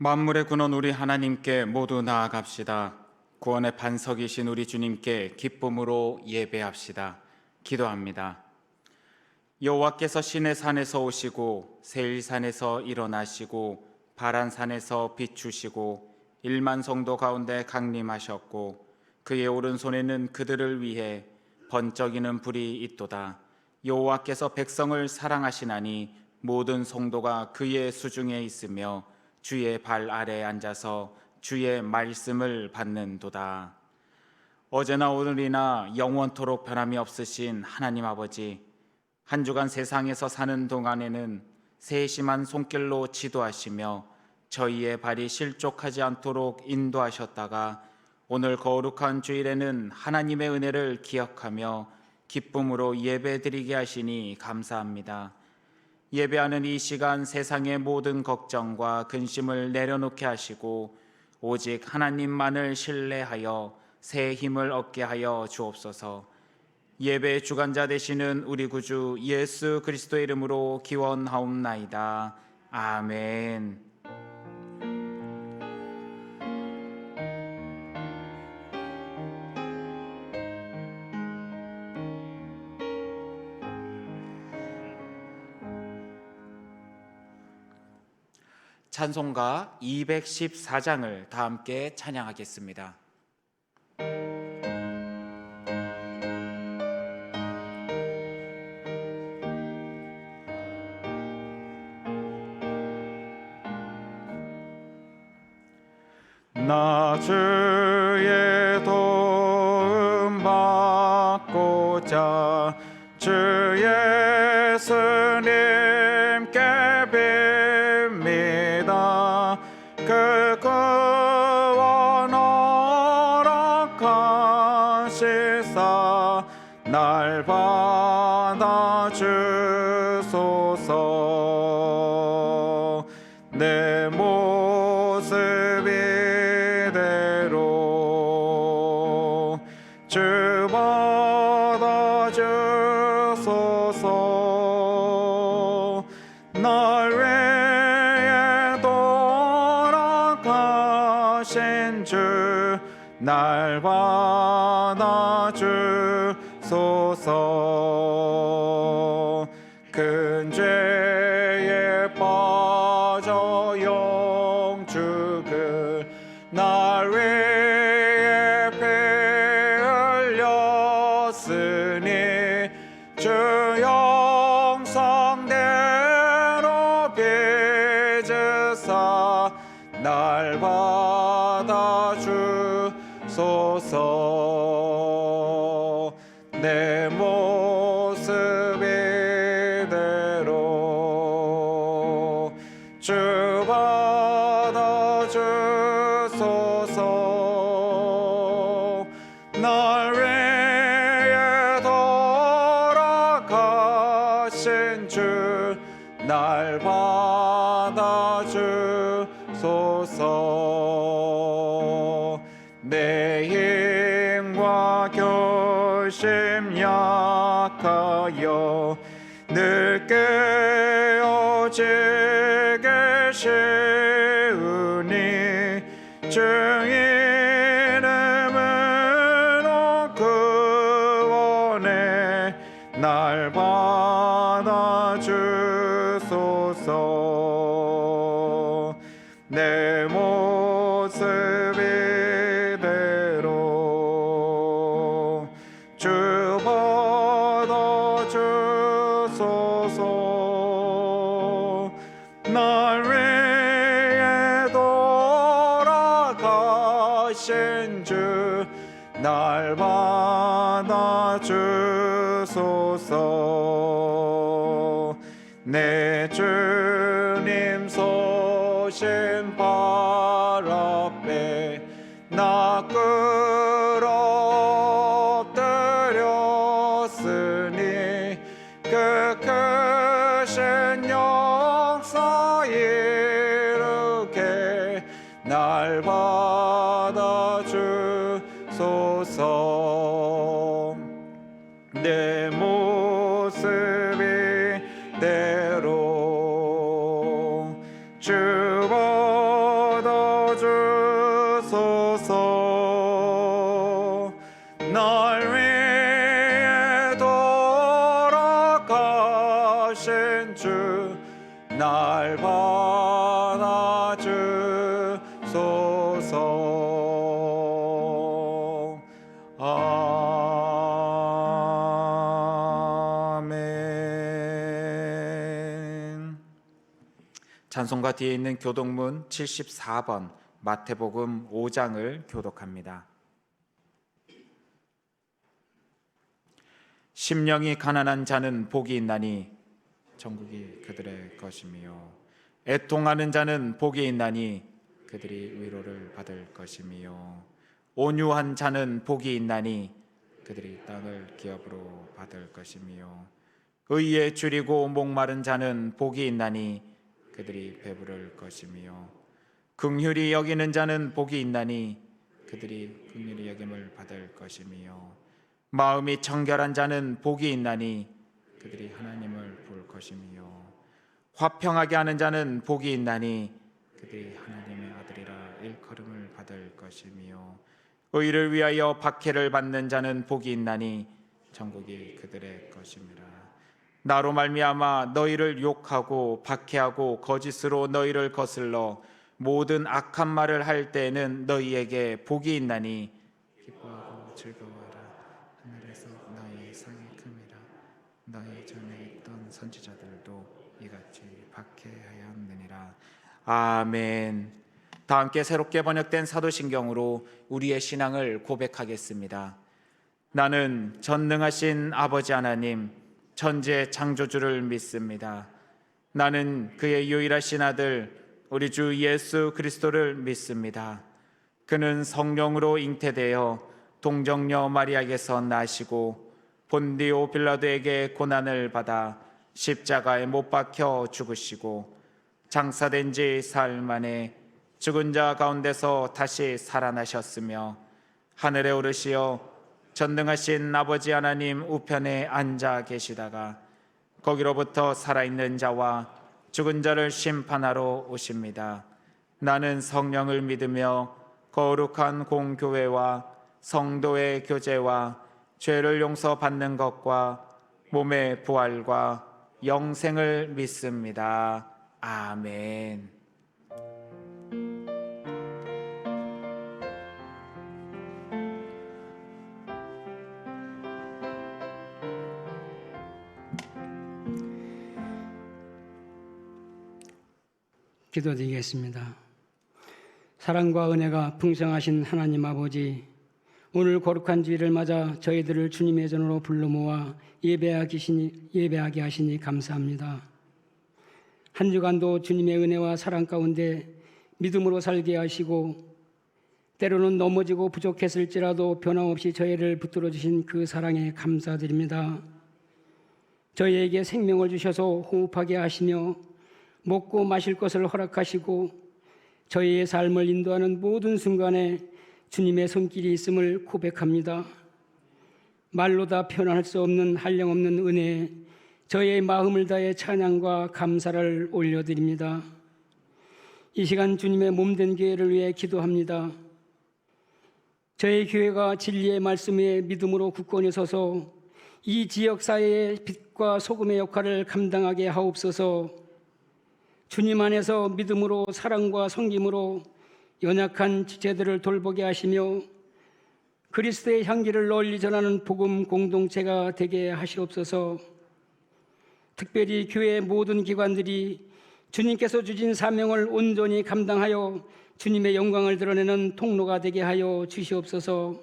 만물의 근원 우리 하나님께 모두 나아갑시다. 구원의 반석이신 우리 주님께 기쁨으로 예배합시다. 기도합니다. 여호와께서 시내 산에서 오시고 세일산에서 일어나시고 바란산에서 비추시고 1만 성도 가운데 강림하셨고 그의 오른손에는 그들을 위해 번쩍이는 불이 있도다. 여호와께서 백성을 사랑하시나니 모든 성도가 그의 수중에 있으며 주의 발 아래에 앉아서 주의 말씀을 받는도다. 어제나 오늘이나 영원토록 변함이 없으신 하나님 아버지, 한 주간 세상에서 사는 동안에는 세심한 손길로 지도하시며 저희의 발이 실족하지 않도록 인도하셨다가 오늘 거룩한 주일에는 하나님의 은혜를 기억하며 기쁨으로 예배드리게 하시니 감사합니다. 예배하는 이 시간 세상의 모든 걱정과 근심을 내려놓게 하시고 오직 하나님만을 신뢰하여 새 힘을 얻게 하여 주옵소서. 예배의 주관자 되시는 우리 구주 예수 그리스도의 이름으로 기원하옵나이다. 아멘. 찬송가 214장을 다 함께 찬양하겠습니다. 나 주의 도움 받고자 주 예수님께 빕니다. 그 구원 허락하시사 날 받아주소서. 내 모습 이대로 주 받아주소서. 날 위해 돌아가신 주 날 받아주소서. 큰 죄에 빠져 영죽을 날 위해 피 흘렸으니 주 영성대로 빚으사 날 받아주소서. 내 모습 이대로 주 받아주소서. 날 위해 돌아가신 주 날 받아주소서. 내 힘과 결심 약하여 늘 깨어지기 쉬우니 주 이름으로 구원해 날 받아주소서. 내 모습 이대로 주 받아주소서. 날 위해 돌아가신 주 날 받아주소서. 내 주님 서신 발 앞에 나 끌어들였으니 그 크신 역사 이루게 날 받아주소서. 내 모습 이대로 주 주소서. 날 위해 돌아가신 주 날 받아주소서. 아멘. 찬송가 뒤에 있는 교독문 74번 마태복음 5장을 교독합니다. 심령이 가난한 자는 복이 있나니 천국이 그들의 것이며, 애통하는 자는 복이 있나니 그들이 위로를 받을 것이며, 온유한 자는 복이 있나니 그들이 땅을 기업으로 받을 것이며, 의에 줄이고 목마른 자는 복이 있나니 그들이 배부를 것이며, 긍휼히 여기는 자는 복이 있나니 그들이 긍휼히 여김을 받을 것이며, 마음이 청결한 자는 복이 있나니 그들이 하나님을 볼 것이며, 화평하게 하는 자는 복이 있나니 그들이 하나님의 아들이라 일컬음을 받을 것이며, 의를 위하여 박해를 받는 자는 복이 있나니 천국이 그들의 것이니라. 나로 말미암아 너희를 욕하고 박해하고 거짓으로 너희를 거슬러 모든 악한 말을 할 때에는 너희에게 복이 있나니 기뻐하고 즐거워하라. 하늘에서 너희 상이 큼이라. 너희 전에 있던 선지자들도 이같이 박해하였느니라. 아멘. 다 함께 새롭게 번역된 사도신경으로 우리의 신앙을 고백하겠습니다. 나는 전능하신 아버지 하나님, 천지의 창조주를 믿습니다. 나는 그의 유일하신 아들 우리 주 예수 그리스도를 믿습니다. 그는 성령으로 잉태되어 동정녀 마리아에게서 나시고 본디오 빌라도에게 고난을 받아 십자가에 못 박혀 죽으시고 장사된 지 사흘 만에 죽은 자 가운데서 다시 살아나셨으며 하늘에 오르시어 전능하신 아버지 하나님 우편에 앉아 계시다가 거기로부터 살아있는 자와 죽은 자를 심판하러 오십니다. 나는 성령을 믿으며 거룩한 공교회와 성도의 교제와 죄를 용서받는 것과 몸의 부활과 영생을 믿습니다. 아멘. 기도드리겠습니다. 사랑과 은혜가 풍성하신 하나님 아버지, 오늘 거룩한 주일을 맞아 저희들을 주님의 전으로 불러 모아 예배하게 하시니 감사합니다. 한 주간도 주님의 은혜와 사랑 가운데 믿음으로 살게 하시고 때로는 넘어지고 부족했을지라도 변함없이 저희를 붙들어 주신 그 사랑에 감사드립니다. 저희에게 생명을 주셔서 호흡하게 하시며 먹고 마실 것을 허락하시고 저희의 삶을 인도하는 모든 순간에 주님의 손길이 있음을 고백합니다. 말로 다 표현할 수 없는 한량없는 은혜에 저희의 마음을 다해 찬양과 감사를 올려드립니다. 이 시간 주님의 몸된 교회를 위해 기도합니다. 저희 교회가 진리의 말씀에 믿음으로 굳건히 서서 이 지역 사회의 빛과 소금의 역할을 감당하게 하옵소서. 주님 안에서 믿음으로 사랑과 섬김으로 연약한 지체들을 돌보게 하시며 그리스도의 향기를 널리 전하는 복음 공동체가 되게 하시옵소서. 특별히 교회의 모든 기관들이 주님께서 주신 사명을 온전히 감당하여 주님의 영광을 드러내는 통로가 되게 하여 주시옵소서.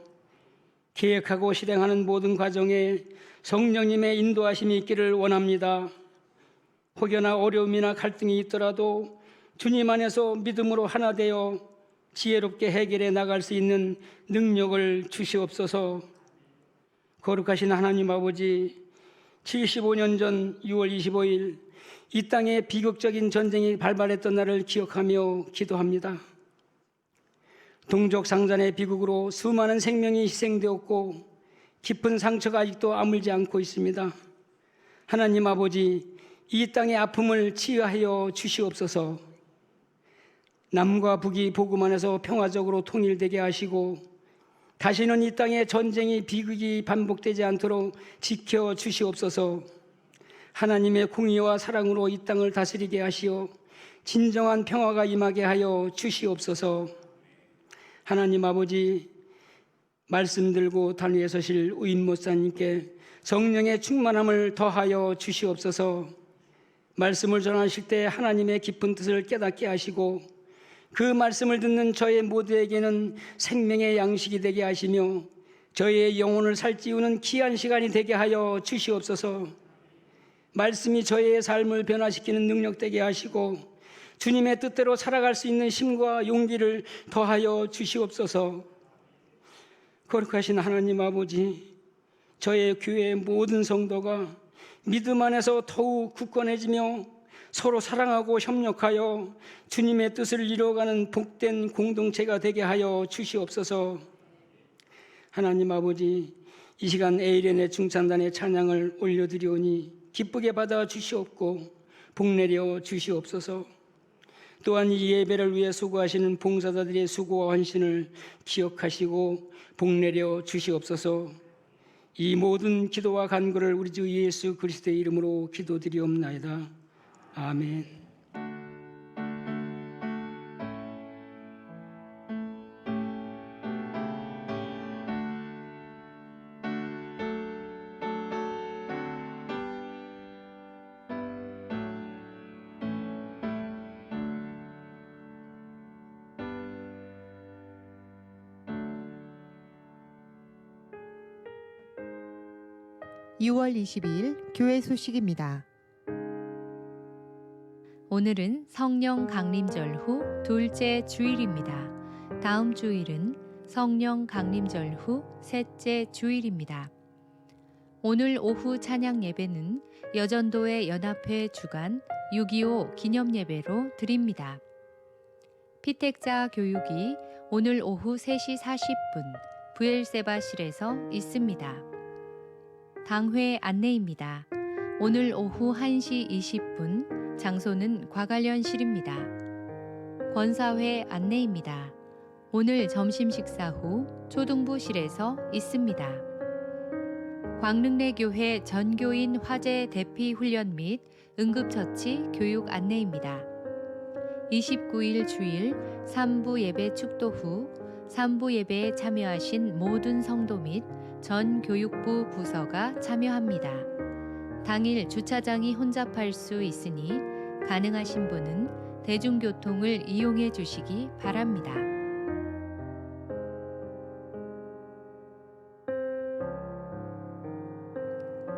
계획하고 실행하는 모든 과정에 성령님의 인도하심이 있기를 원합니다. 혹여나 어려움이나 갈등이 있더라도 주님 안에서 믿음으로 하나 되어 지혜롭게 해결해 나갈 수 있는 능력을 주시옵소서. 거룩하신 하나님 아버지, 75년 전 6월 25일 이 땅에 비극적인 전쟁이 발발했던 날을 기억하며 기도합니다. 동족 상잔의 비극으로 수많은 생명이 희생되었고 깊은 상처가 아직도 아물지 않고 있습니다. 하나님 아버지, 이 땅의 아픔을 치유하여 주시옵소서. 남과 북이 복음 안에서 평화적으로 통일되게 하시고 다시는 이 땅에 전쟁이 비극이 반복되지 않도록 지켜 주시옵소서. 하나님의 공의와 사랑으로 이 땅을 다스리게 하시어 진정한 평화가 임하게 하여 주시옵소서. 하나님 아버지, 말씀 들고 단위에 서실 우임 목사님께 성령의 충만함을 더하여 주시옵소서. 말씀을 전하실 때 하나님의 깊은 뜻을 깨닫게 하시고 그 말씀을 듣는 저의 모두에게는 생명의 양식이 되게 하시며 저의 영혼을 살찌우는 귀한 시간이 되게 하여 주시옵소서. 말씀이 저의 삶을 변화시키는 능력 되게 하시고 주님의 뜻대로 살아갈 수 있는 힘과 용기를 더하여 주시옵소서. 거룩하신 하나님 아버지, 저의 교회의 모든 성도가 믿음 안에서 더욱 굳건해지며 서로 사랑하고 협력하여 주님의 뜻을 이루어가는 복된 공동체가 되게 하여 주시옵소서. 하나님 아버지, 이 시간 에이렌의 중찬단의 찬양을 올려드리오니 기쁘게 받아 주시옵고 복내려 주시옵소서. 또한 이 예배를 위해 수고하시는 봉사자들의 수고와 헌신을 기억하시고 복내려 주시옵소서. 이 모든 기도와 간구를 우리 주 예수 그리스도의 이름으로 기도드리옵나이다. 아멘. (6월 22일) 교회 소식입니다. 오늘은 성령 강림절 후 둘째 주일입니다. 다음 주일은 성령 강림절 후 셋째 주일입니다. 오늘 오후 찬양 예배는 여전도회 연합회 주관 6.25 기념예배로 드립니다. 피택자 교육이 오늘 오후 3시 40분 부엘세바실에서 있습니다. 당회 안내입니다. 오늘 오후 1시 20분 장소는 과관련실입니다. 권사회 안내입니다. 오늘 점심 식사 후 초등부실에서 있습니다. 광릉내교회 전교인 화재 대피 훈련 및 응급처치 교육 안내입니다. 29일 주일 3부 예배 축도 후 3부 예배에 참여하신 모든 성도 및 전 교육부 부서가 참여합니다. 당일 주차장이 혼잡할 수 있으니 가능하신 분은 대중교통을 이용해 주시기 바랍니다.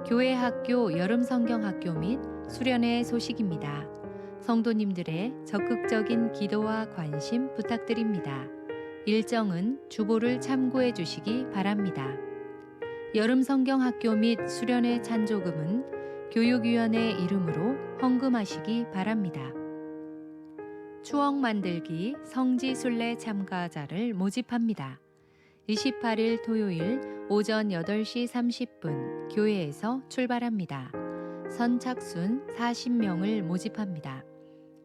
교회 학교 여름 성경학교 및 수련회 소식입니다. 성도님들의 적극적인 기도와 관심 부탁드립니다. 일정은 주보를 참고해 주시기 바랍니다. 여름 성경학교 및 수련회 찬조금은 교육위원회 이름으로 헌금하시기 바랍니다. 추억 만들기 성지순례 참가자를 모집합니다. 28일 토요일 오전 8시 30분 교회에서 출발합니다. 선착순 40명을 모집합니다.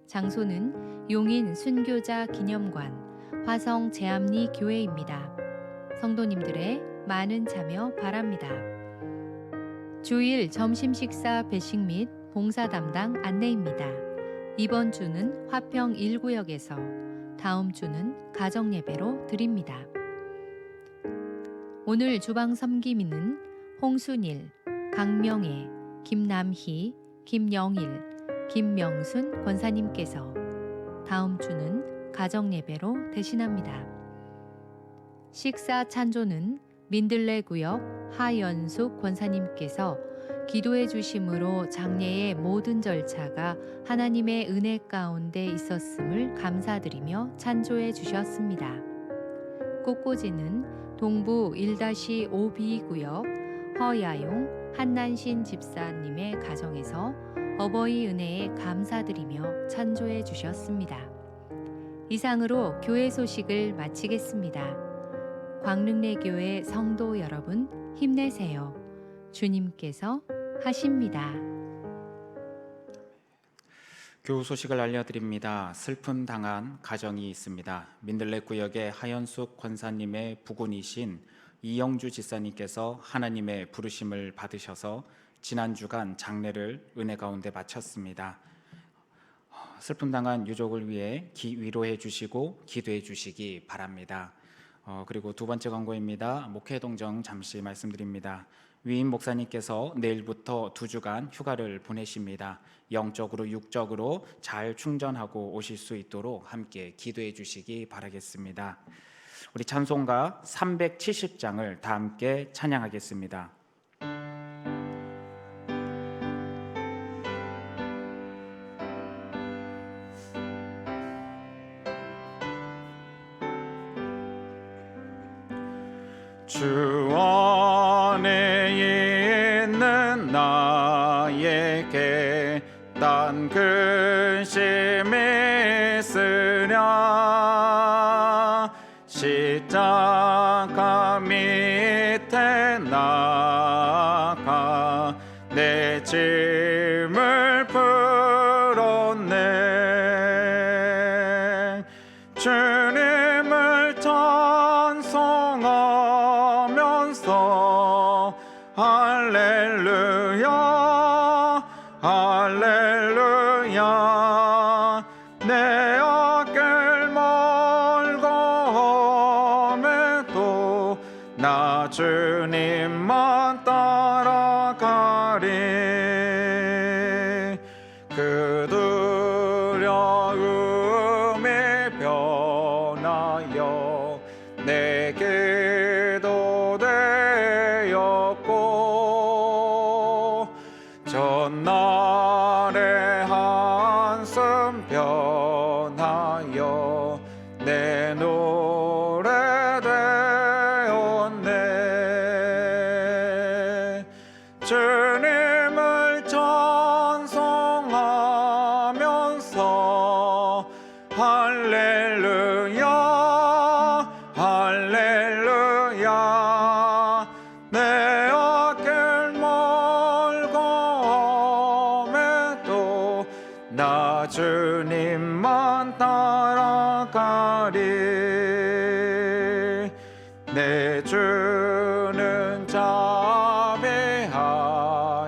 장소는 용인 순교자 기념관 화성 제암리 교회입니다. 성도님들의 많은 참여 바랍니다. 주일 점심 식사 배식 및 봉사 담당 안내입니다. 이번 주는 화평 1구역에서, 다음 주는 가정 예배로 드립니다. 오늘 주방 섬김인은 홍순일, 강명애, 김남희, 김영일, 김명순 권사님께서, 다음 주는 가정 예배로 대신합니다. 식사 찬조는 민들레 구역 하연숙 권사님께서 기도해 주심으로 장례의 모든 절차가 하나님의 은혜 가운데 있었음을 감사드리며 찬조해 주셨습니다. 꽃꽂이는 동부 1-5B 구역 허야용 한난신 집사님의 가정에서 어버이 은혜에 감사드리며 찬조해 주셨습니다. 이상으로 교회 소식을 마치겠습니다. 광릉내교회 성도 여러분 힘내세요. 주님께서 하십니다. 교우 소식을 알려드립니다. 슬픔 당한 가정이 있습니다. 민들레 구역의 하연숙 권사님의 부군이신 이영주 지사님께서 하나님의 부르심을 받으셔서 지난 주간 장례를 은혜 가운데 마쳤습니다. 슬픔 당한 유족을 위해 위로해 주시고 기도해 주시기 바랍니다. 그리고 두 번째 광고입니다. 목회 동정 잠시 말씀드립니다. 위임 목사님께서 내일부터 2주간 휴가를 보내십니다. 영적으로 육적으로 잘 충전하고 오실 수 있도록 함께 기도해 주시기 바라겠습니다. 우리 찬송가 370장을 다 함께 찬양하겠습니다. 주 안에 있는 나에게 딴 근심이 있으랴 십자가 밑에 나가 내 짐을 풀었네 주님을 찬송하면서 할렐루야 할렐루야 내 앞길 멀고 험해도 나 주님만 따라가리 그 두려움이 변하여 내게도 되었고 전날의 한숨 변하여 내 노래 되었네 주님을 찬송하면서 할렐루야 할렐루야 내 앞길 멀고 험해도 나 주님만 따라가리 내 주는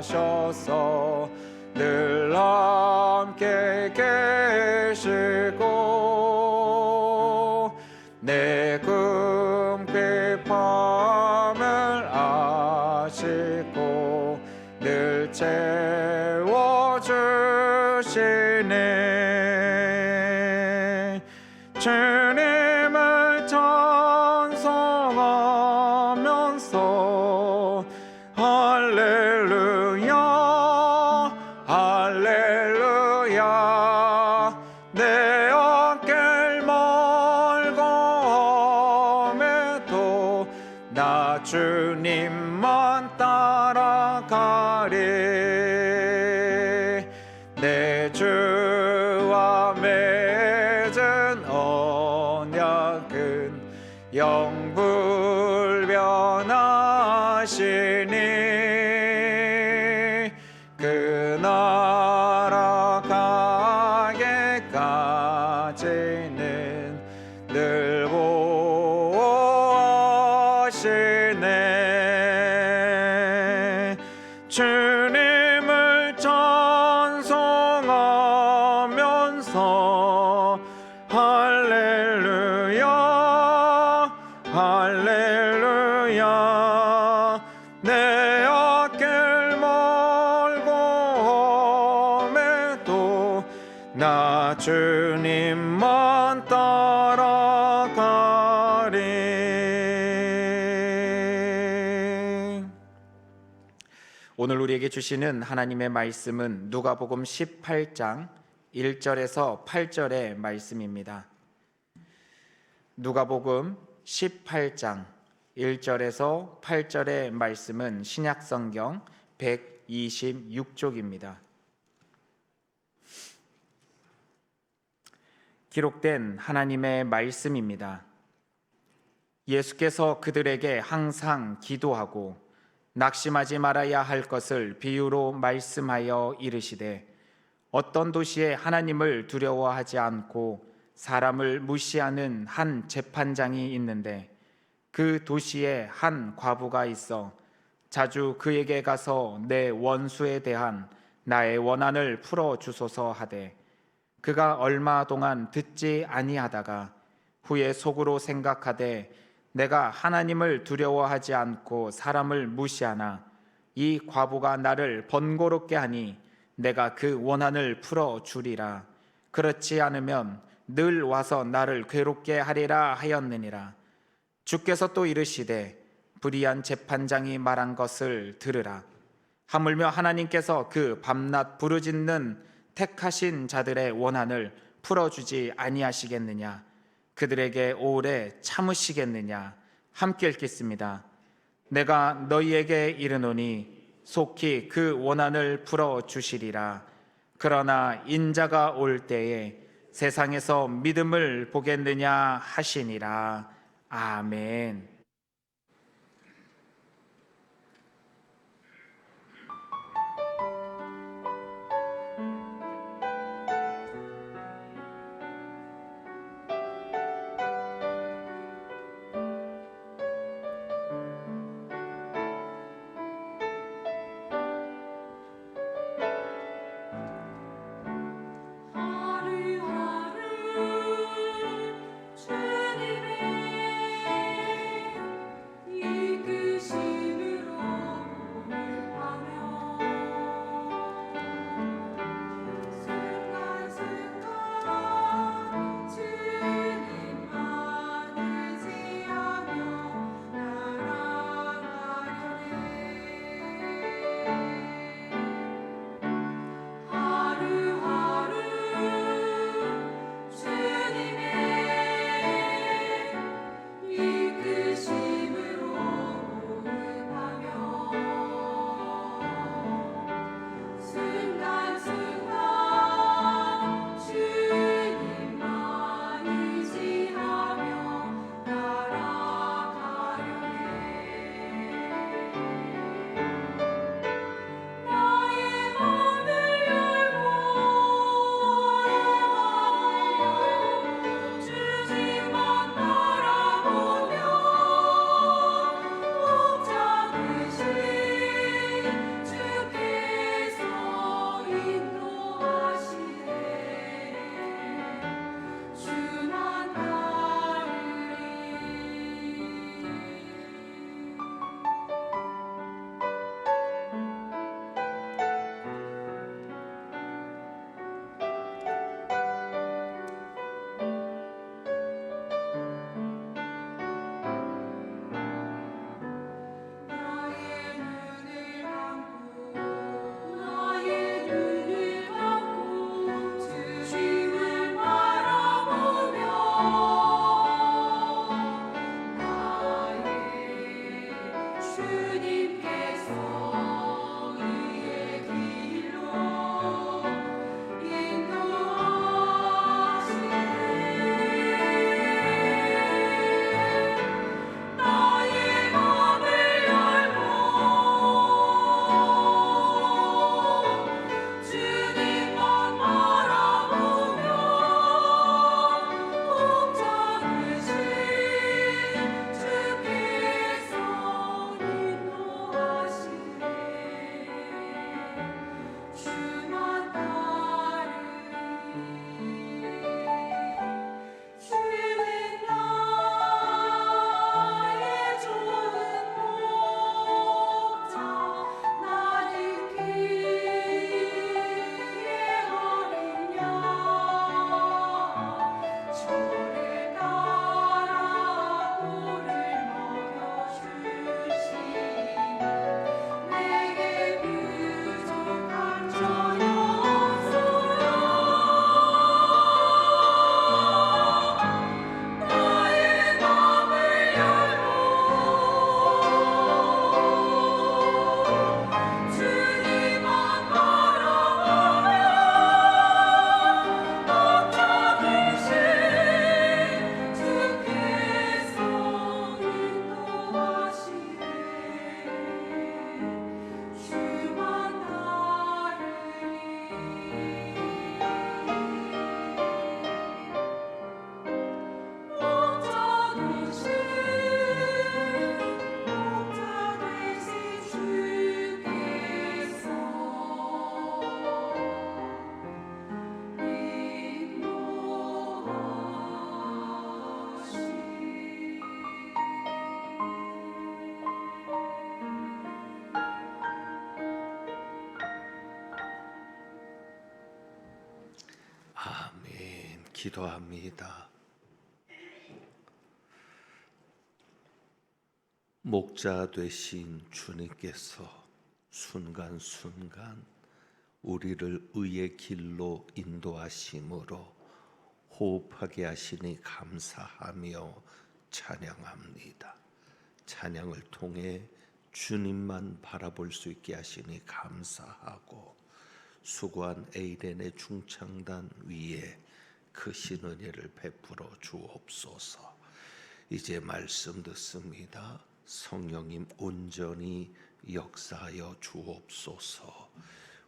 자비하셔서 늘 함께 계시고 내 궁핍함을 아시고 늘 채워주시네 주님을 찬송하면서 할렐루야 할렐루야 내 앞길 멀고 험해도 나 주님만 따라가리 내 주와 맺은 언약은 영불변하시니 그 나라 가기까지는 늘 보호하시네 주님을 찬송하면서 할렐루야 할렐루야 내 앞길 멀고 험해도 나 주님만 따라가리 오늘 우리에게 주시는 하나님의 말씀은 누가복음 18장 1절에서 8절의 말씀입니다. 누가복음 18장 1절에서 8절의 말씀은 신약성경 126쪽입니다. 기록된 하나님의 말씀입니다. 예수께서 그들에게 항상 기도하고 낙심하지 말아야 할 것을 비유로 말씀하여 이르시되 어떤 도시에 하나님을 두려워하지 않고 사람을 무시하는 한 재판장이 있는데 그 도시에 한 과부가 있어 자주 그에게 가서 내 원수에 대한 나의 원한을 풀어 주소서 하되 그가 얼마 동안 듣지 아니하다가 후에 속으로 생각하되 내가 하나님을 두려워하지 않고 사람을 무시하나 이 과부가 나를 번거롭게 하니 내가 그 원한을 풀어 주리라. 그렇지 않으면 늘 와서 나를 괴롭게 하리라 하였느니라. 주께서 또 이르시되 불의한 재판장이 말한 것을 들으라. 하물며 하나님께서 그 밤낮 부르짖는 택하신 자들의 원한을 풀어주지 아니하시겠느냐. 그들에게 오래 참으시겠느냐. 함께 읽겠습니다. 내가 너희에게 이르노니 속히 그 원한을 풀어주시리라. 그러나 인자가 올 때에 세상에서 믿음을 보겠느냐 하시니라. 아멘. 기도합니다. 목자 되신 주님께서 순간순간 우리를 의의 길로 인도하심으로 호흡하게 하시니 감사하며 찬양합니다. 찬양을 통해 주님만 바라볼 수 있게 하시니 감사하고 수고한 에이렌의 중창단 위에 크신 은혜를 베풀어 주옵소서. 이제 말씀 듣습니다. 성령님 온전히 역사하여 주옵소서.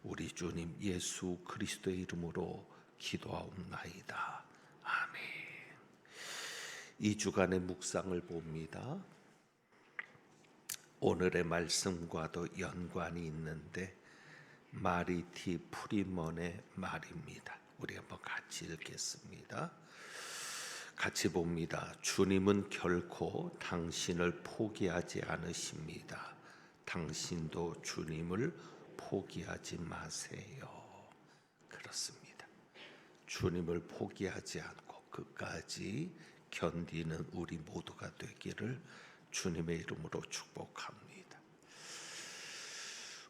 우리 주님 예수 그리스도의 이름으로 기도하옵나이다. 아멘. 이 주간의 묵상을 봅니다. 오늘의 말씀과도 연관이 있는데 마리티 프리먼의 말입니다. 우리 한번 같이 읽겠습니다. 같이 봅니다. 주님은 결코 당신을 포기하지 않으십니다. 당신도 주님을 포기하지 마세요. 그렇습니다. 주님을 포기하지 않고 끝까지 견디는 우리 모두가 되기를 주님의 이름으로 축복합니다.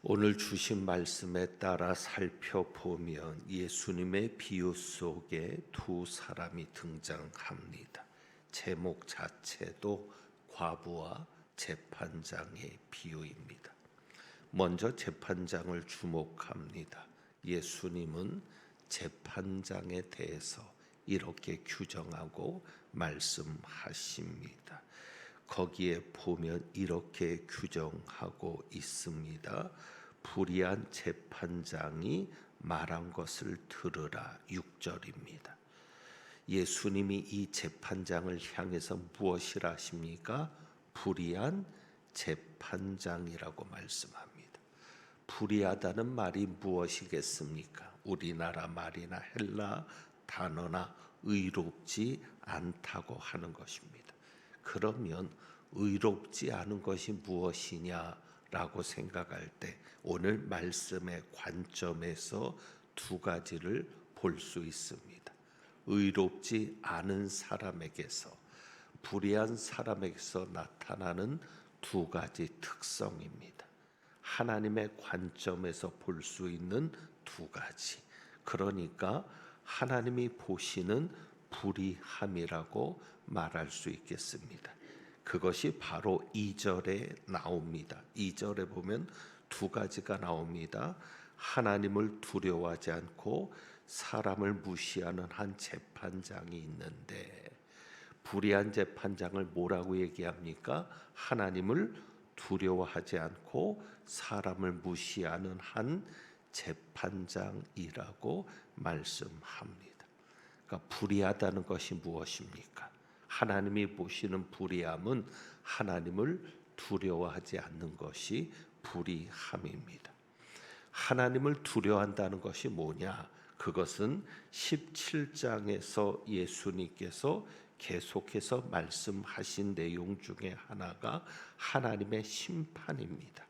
오늘 주신 말씀에 따라 살펴보면 예수님의 비유 속에 두 사람이 등장합니다. 제목 자체도 과부와 재판장의 비유입니다. 먼저 재판장을 주목합니다. 예수님은 재판장에 대해서 이렇게 규정하고 말씀하십니다. 거기에 보면 이렇게 규정하고 있습니다. 불의한 재판장이 말한 것을 들으라. 6절입니다. 예수님이 이 재판장을 향해서 무엇이라 하십니까? 불의한 재판장이라고 말씀합니다. 불의하다는 말이 무엇이겠습니까? 우리나라 말이나 헬라 단어나 의롭지 않다고 하는 것입니다. 그러면 의롭지 않은 것이 무엇이냐라고 생각할 때 오늘 말씀의 관점에서 두 가지를 볼 수 있습니다. 의롭지 않은 사람에게서, 불의한 사람에게서 나타나는 두 가지 특성입니다. 하나님의 관점에서 볼 수 있는 두 가지. 그러니까 하나님이 보시는 불의함이라고 말할 수 있겠습니다. 그것이 바로 2절에 나옵니다. 2절에 보면 두 가지가 나옵니다. 하나님을 두려워하지 않고 사람을 무시하는 한 재판장이 있는데, 불의한 재판장을 뭐라고 얘기합니까? 하나님을 두려워하지 않고 사람을 무시하는 한 재판장이라고 말씀합니다. 그러니까 불의하다는 것이 무엇입니까? 하나님이 보시는 불의함은 하나님을 두려워하지 않는 것이 불의함입니다. 하나님을 두려워한다는 것이 뭐냐? 그것은 17장에서 예수님께서 계속해서 말씀하신 내용 중에 하나가 하나님의 심판입니다.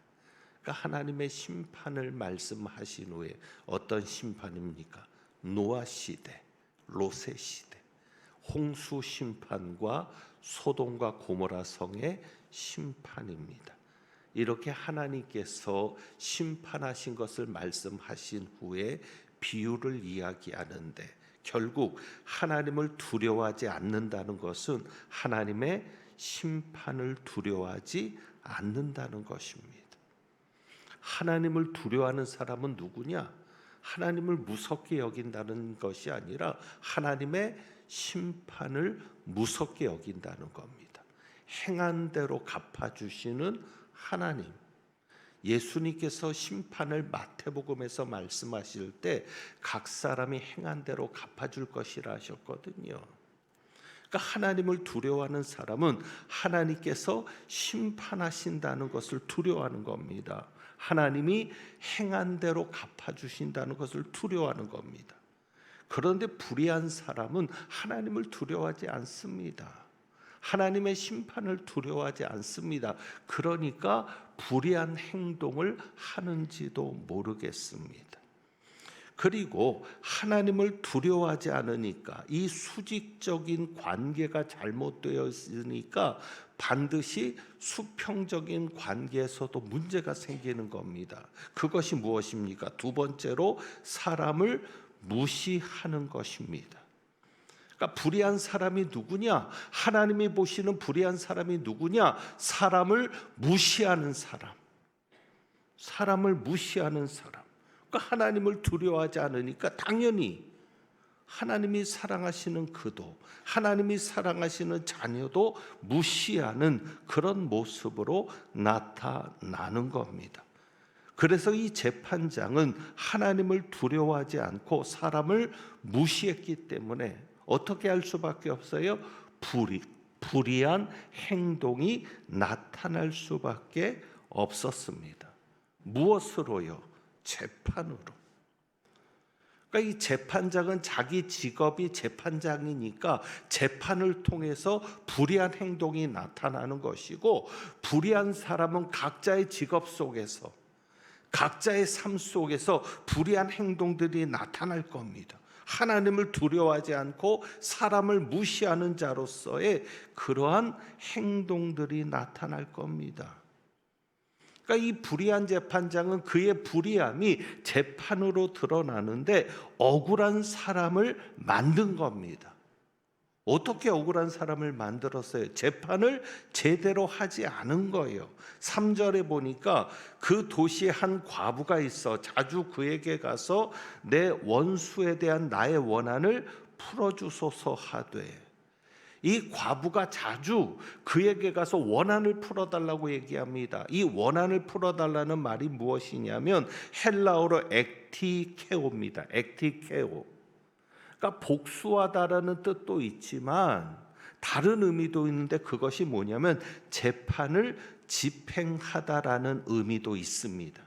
그러니까 하나님의 심판을 말씀하신 후에 어떤 심판입니까? 노아 시대, 롯의 시대, 홍수 심판과 소돔과 고모라 성의 심판입니다. 이렇게 하나님께서 심판하신 것을 말씀하신 후에 비유를 이야기하는데, 결국 하나님을 두려워하지 않는다는 것은 하나님의 심판을 두려워하지 않는다는 것입니다. 하나님을 두려워하는 사람은 누구냐? 하나님을 무섭게 여긴다는 것이 아니라 하나님의 심판을 무섭게 여긴다는 겁니다. 행한 대로 갚아주시는 하나님. 예수님께서 심판을 마태복음에서 말씀하실 때 각 사람이 행한 대로 갚아줄 것이라 하셨거든요. 그러니까 하나님을 두려워하는 사람은 하나님께서 심판하신다는 것을 두려워하는 겁니다. 하나님이 행한 대로 갚아주신다는 것을 두려워하는 겁니다. 그런데 불의한 사람은 하나님을 두려워하지 않습니다. 하나님의 심판을 두려워하지 않습니다. 그러니까 불의한 행동을 하는지도 모르겠습니다. 그리고 하나님을 두려워하지 않으니까 이 수직적인 관계가 잘못되어 있으니까 반드시 수평적인 관계에서도 문제가 생기는 겁니다. 그것이 무엇입니까? 두 번째로 사람을 무시하는 것입니다. 그러니까 불의한 사람이 누구냐? 하나님이 보시는 불의한 사람이 누구냐? 사람을 무시하는 사람. 사람을 무시하는 사람. 그러니까 하나님을 두려워하지 않으니까 당연히 하나님이 사랑하시는 그도, 하나님이 사랑하시는 자녀도 무시하는 그런 모습으로 나타나는 겁니다. 그래서 이 재판장은 하나님을 두려워하지 않고 사람을 무시했기 때문에 어떻게 할 수밖에 없어요? 불의한 행동이 나타날 수밖에 없었습니다. 무엇으로요? 재판으로. 그러니까 이 재판장은 자기 직업이 재판장이니까 재판을 통해서 불의한 행동이 나타나는 것이고, 불의한 사람은 각자의 직업 속에서, 각자의 삶 속에서 불의한 행동들이 나타날 겁니다. 하나님을 두려워하지 않고 사람을 무시하는 자로서의 그러한 행동들이 나타날 겁니다. 그러니까 이 불의한 재판장은 그의 불의함이 재판으로 드러나는데 억울한 사람을 만든 겁니다. 어떻게 억울한 사람을 만들었어요? 재판을 제대로 하지 않은 거예요. 3절에 보니까 그 도시에 한 과부가 있어 자주 그에게 가서 내 원수에 대한 나의 원한을 풀어주소서 하되, 이 과부가 자주 그에게 가서 원한을 풀어달라고 얘기합니다. 이 원한을 풀어달라는 말이 무엇이냐면 헬라어로 액티케오입니다. 액티케오. 그러니까 복수하다라는 뜻도 있지만 다른 의미도 있는데, 그것이 뭐냐면 재판을 집행하다라는 의미도 있습니다.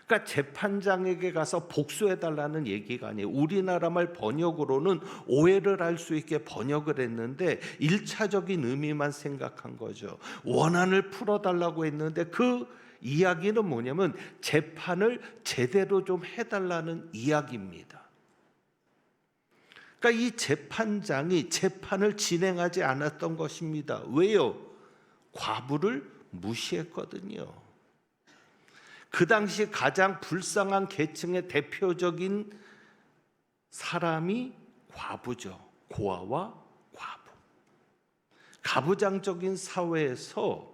그러니까 재판장에게 가서 복수해달라는 얘기가 아니에요. 우리나라 말 번역으로는 오해를 할 수 있게 번역을 했는데 1차적인 의미만 생각한 거죠. 원한을 풀어달라고 했는데 그 이야기는 뭐냐면 재판을 제대로 좀 해달라는 이야기입니다. 그러니까 이 재판장이 재판을 진행하지 않았던 것입니다. 왜요? 과부를 무시했거든요. 그 당시 가장 불쌍한 계층의 대표적인 사람이 과부죠. 고아와 과부. 가부장적인 사회에서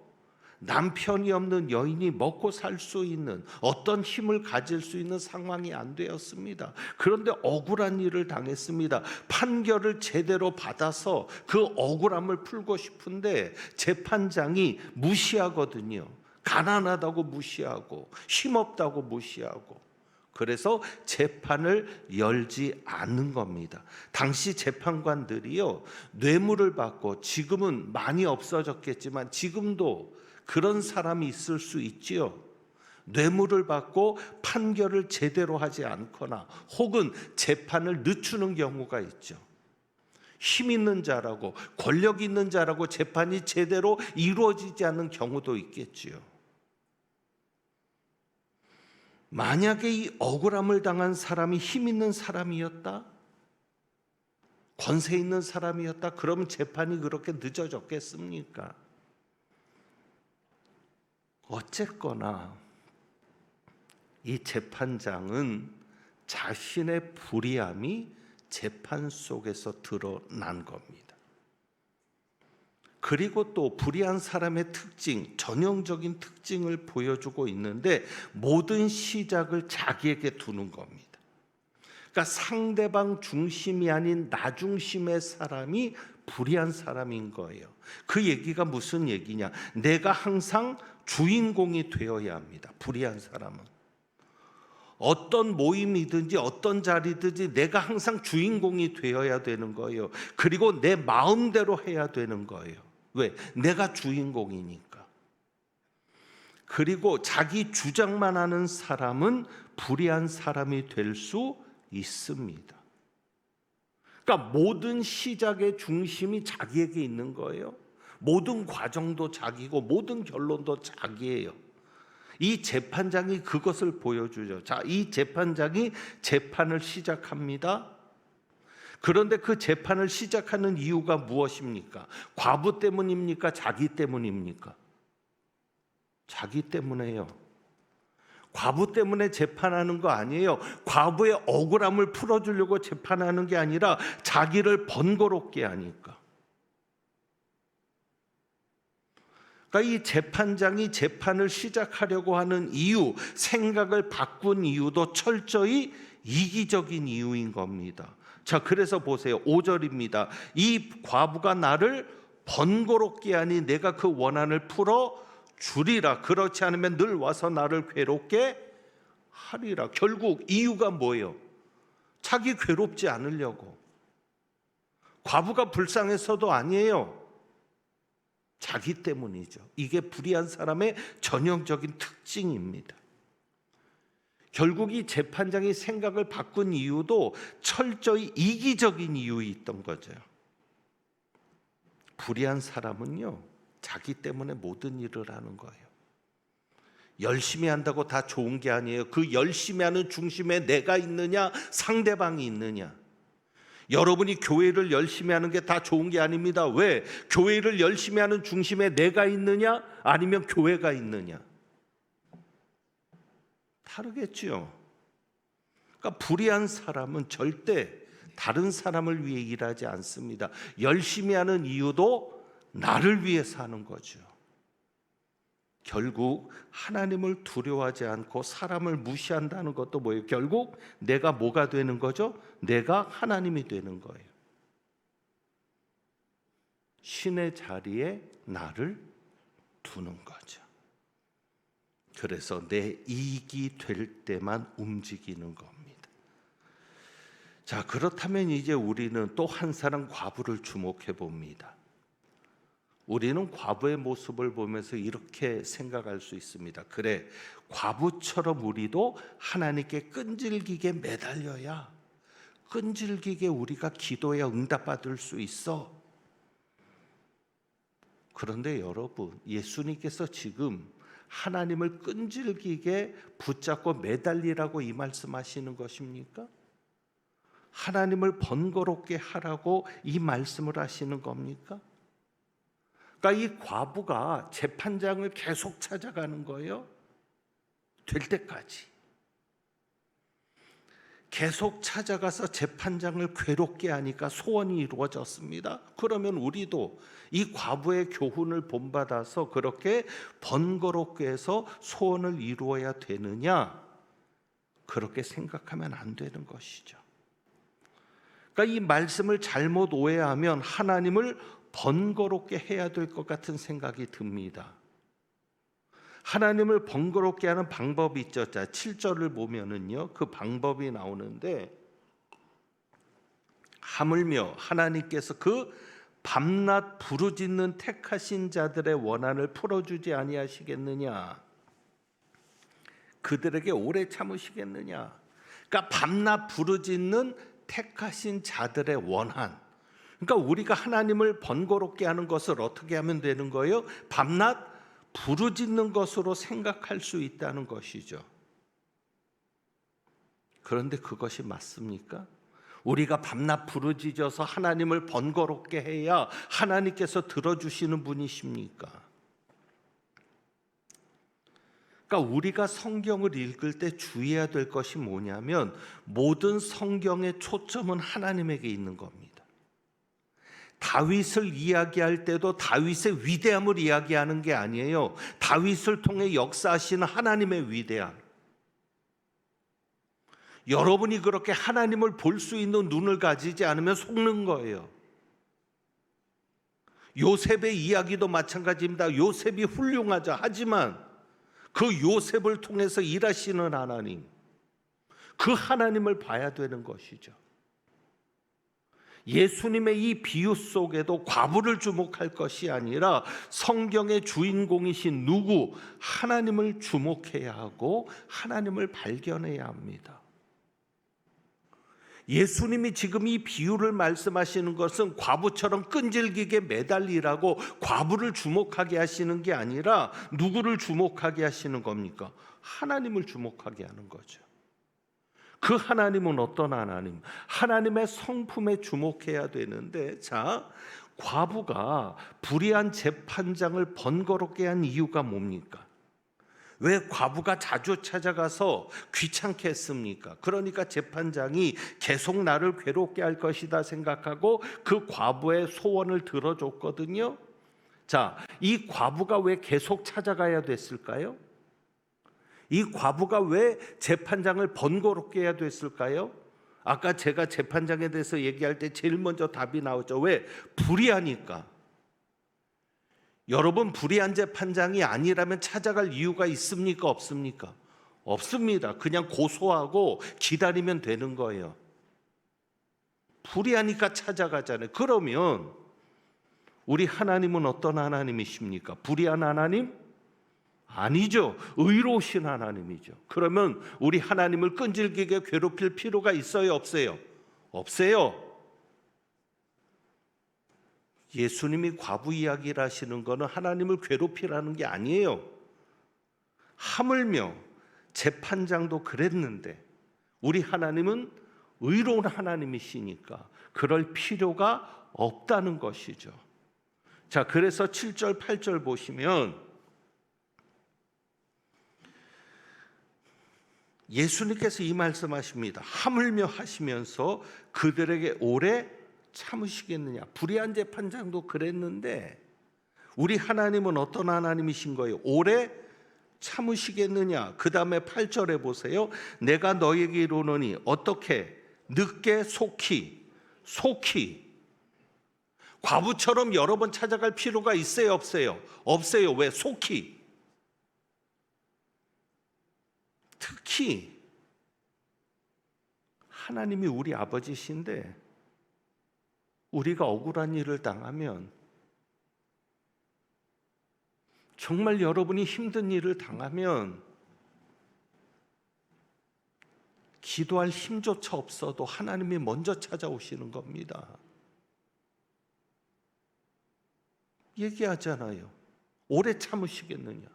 남편이 없는 여인이 먹고 살 수 있는 어떤 힘을 가질 수 있는 상황이 안 되었습니다. 그런데 억울한 일을 당했습니다. 판결을 제대로 받아서 그 억울함을 풀고 싶은데 재판장이 무시하거든요. 가난하다고 무시하고 힘없다고 무시하고, 그래서 재판을 열지 않는 겁니다. 당시 재판관들이요, 뇌물을 받고, 지금은 많이 없어졌겠지만 지금도 그런 사람이 있을 수 있지요. 뇌물을 받고 판결을 제대로 하지 않거나 혹은 재판을 늦추는 경우가 있죠. 힘 있는 자라고 권력 있는 자라고 재판이 제대로 이루어지지 않는 경우도 있겠지요. 만약에 이 억울함을 당한 사람이 힘 있는 사람이었다, 권세 있는 사람이었다, 그러면 재판이 그렇게 늦어졌겠습니까? 어쨌거나 이 재판장은 자신의 불의함이 재판 속에서 드러난 겁니다. 그리고 또 불의한 사람의 특징, 전형적인 특징을 보여주고 있는데 모든 시작을 자기에게 두는 겁니다. 그러니까 상대방 중심이 아닌 나 중심의 사람이 불의한 사람인 거예요. 그 얘기가 무슨 얘기냐? 내가 항상 주인공이 되어야 합니다. 불의한 사람은. 어떤 모임이든지 어떤 자리든지 내가 항상 주인공이 되어야 되는 거예요. 그리고 내 마음대로 해야 되는 거예요. 왜? 내가 주인공이니까. 그리고 자기 주장만 하는 사람은 불의한 사람이 될 수 있습니다. 그러니까 모든 시작의 중심이 자기에게 있는 거예요. 모든 과정도 자기고 모든 결론도 자기예요. 이 재판장이 그것을 보여주죠. 자, 이 재판장이 재판을 시작합니다. 그런데 그 재판을 시작하는 이유가 무엇입니까? 과부 때문입니까? 자기 때문입니까? 자기 때문에요. 과부 때문에 재판하는 거 아니에요. 과부의 억울함을 풀어주려고 재판하는 게 아니라 자기를 번거롭게 하니까. 그러니까 이 재판장이 재판을 시작하려고 하는 이유, 생각을 바꾼 이유도 철저히 이기적인 이유인 겁니다. 자, 그래서 보세요. 5절입니다. 이 과부가 나를 번거롭게 하니 내가 그 원한을 풀어 주리라. 그렇지 않으면 늘 와서 나를 괴롭게 하리라. 결국 이유가 뭐예요? 자기 괴롭지 않으려고. 과부가 불쌍해서도 아니에요. 자기 때문이죠. 이게 불의한 사람의 전형적인 특징입니다. 결국 이 재판장이 생각을 바꾼 이유도 철저히 이기적인 이유가 있던 거죠. 불의한 사람은요, 자기 때문에 모든 일을 하는 거예요. 열심히 한다고 다 좋은 게 아니에요. 그 열심히 하는 중심에 내가 있느냐, 상대방이 있느냐. 여러분이 교회를 열심히 하는 게 다 좋은 게 아닙니다. 왜? 교회를 열심히 하는 중심에 내가 있느냐, 아니면 교회가 있느냐. 다르겠죠. 그러니까 불의한 사람은 절대 다른 사람을 위해 일하지 않습니다. 열심히 하는 이유도 나를 위해서 하는 거죠. 결국 하나님을 두려워하지 않고 사람을 무시한다는 것도 뭐예요? 결국 내가 뭐가 되는 거죠? 내가 하나님이 되는 거예요. 신의 자리에 나를 두는 거죠. 그래서 내 이익이 될 때만 움직이는 겁니다. 자, 그렇다면 이제 우리는 또 한 사람 과부를 주목해 봅니다. 우리는 과부의 모습을 보면서 이렇게 생각할 수 있습니다. 그래, 과부처럼 우리도 하나님께 끈질기게 매달려야, 끈질기게 우리가 기도해야 응답받을 수 있어. 그런데 여러분, 예수님께서 지금 하나님을 끈질기게 붙잡고 매달리라고 이 말씀하시는 것입니까? 하나님을 번거롭게 하라고 이 말씀을 하시는 겁니까? 그러니까 이 과부가 재판장을 계속 찾아가는 거예요. 될 때까지. 계속 찾아가서 재판장을 괴롭게 하니까 소원이 이루어졌습니다. 그러면 우리도 이 과부의 교훈을 본받아서 그렇게 번거롭게 해서 소원을 이루어야 되느냐? 그렇게 생각하면 안 되는 것이죠. 그러니까 이 말씀을 잘못 오해하면 하나님을 번거롭게 해야 될 것 같은 생각이 듭니다. 하나님을 번거롭게 하는 방법이 있죠. 자, 7절을 보면은요, 그 방법이 나오는데, 하물며 하나님께서 그 밤낮 부르짖는 택하신 자들의 원한을 풀어주지 아니하시겠느냐? 그들에게 오래 참으시겠느냐? 그러니까 밤낮 부르짖는 택하신 자들의 원한. 그러니까 우리가 하나님을 번거롭게 하는 것을 어떻게 하면 되는 거예요? 밤낮 부르짖는 것으로 생각할 수 있다는 것이죠. 그런데 그것이 맞습니까? 우리가 밤낮 부르짖어서 하나님을 번거롭게 해야 하나님께서 들어주시는 분이십니까? 그러니까 우리가 성경을 읽을 때 주의해야 될 것이 뭐냐면, 모든 성경의 초점은 하나님에게 있는 겁니다. 다윗을 이야기할 때도 다윗의 위대함을 이야기하는 게 아니에요. 다윗을 통해 역사하시는 하나님의 위대함. 여러분이 그렇게 하나님을 볼 수 있는 눈을 가지지 않으면 속는 거예요. 요셉의 이야기도 마찬가지입니다. 요셉이 훌륭하죠. 하지만 그 요셉을 통해서 일하시는 하나님, 그 하나님을 봐야 되는 것이죠. 예수님의 이 비유 속에도 과부를 주목할 것이 아니라 성경의 주인공이신 누구, 하나님을 주목해야 하고 하나님을 발견해야 합니다. 예수님이 지금 이 비유를 말씀하시는 것은 과부처럼 끈질기게 매달리라고 과부를 주목하게 하시는 게 아니라 누구를 주목하게 하시는 겁니까? 하나님을 주목하게 하는 거죠. 그 하나님은 어떤 하나님? 하나님의 성품에 주목해야 되는데, 자, 과부가 불의한 재판장을 번거롭게 한 이유가 뭡니까? 왜 과부가 자주 찾아가서 귀찮게 했습니까? 그러니까 재판장이 계속 나를 괴롭게 할 것이다 생각하고 그 과부의 소원을 들어줬거든요. 자, 이 과부가 왜 계속 찾아가야 됐을까요? 이 과부가 왜 재판장을 번거롭게 해야 됐을까요? 아까 제가 재판장에 대해서 얘기할 때 제일 먼저 답이 나오죠. 왜? 불의하니까. 여러분, 불의한 재판장이 아니라면 찾아갈 이유가 있습니까? 없습니까? 없습니다. 그냥 고소하고 기다리면 되는 거예요. 불의하니까 찾아가잖아요. 그러면 우리 하나님은 어떤 하나님이십니까? 불의한 하나님? 아니죠. 의로우신 하나님이죠. 그러면 우리 하나님을 끈질기게 괴롭힐 필요가 있어요? 없어요? 없어요. 예수님이 과부 이야기를 하시는 것은 하나님을 괴롭히라는 게 아니에요. 하물며 재판장도 그랬는데 우리 하나님은 의로운 하나님이시니까 그럴 필요가 없다는 것이죠. 자, 그래서 7절 8절 보시면 예수님께서 이 말씀하십니다. 하물며 하시면서 그들에게 오래 참으시겠느냐. 불의한 재판장도 그랬는데 우리 하나님은 어떤 하나님이신 거예요? 오래 참으시겠느냐. 그 다음에 8절에 보세요. 내가 너에게 이르노니 어떻게 늦게 속히 과부처럼 여러 번 찾아갈 필요가 있어요? 없어요? 없어요. 왜? 속히. 특히 하나님이 우리 아버지신데 우리가 억울한 일을 당하면, 정말 여러분이 힘든 일을 당하면 기도할 힘조차 없어도 하나님이 먼저 찾아오시는 겁니다. 얘기하잖아요. 오래 참으시겠느냐.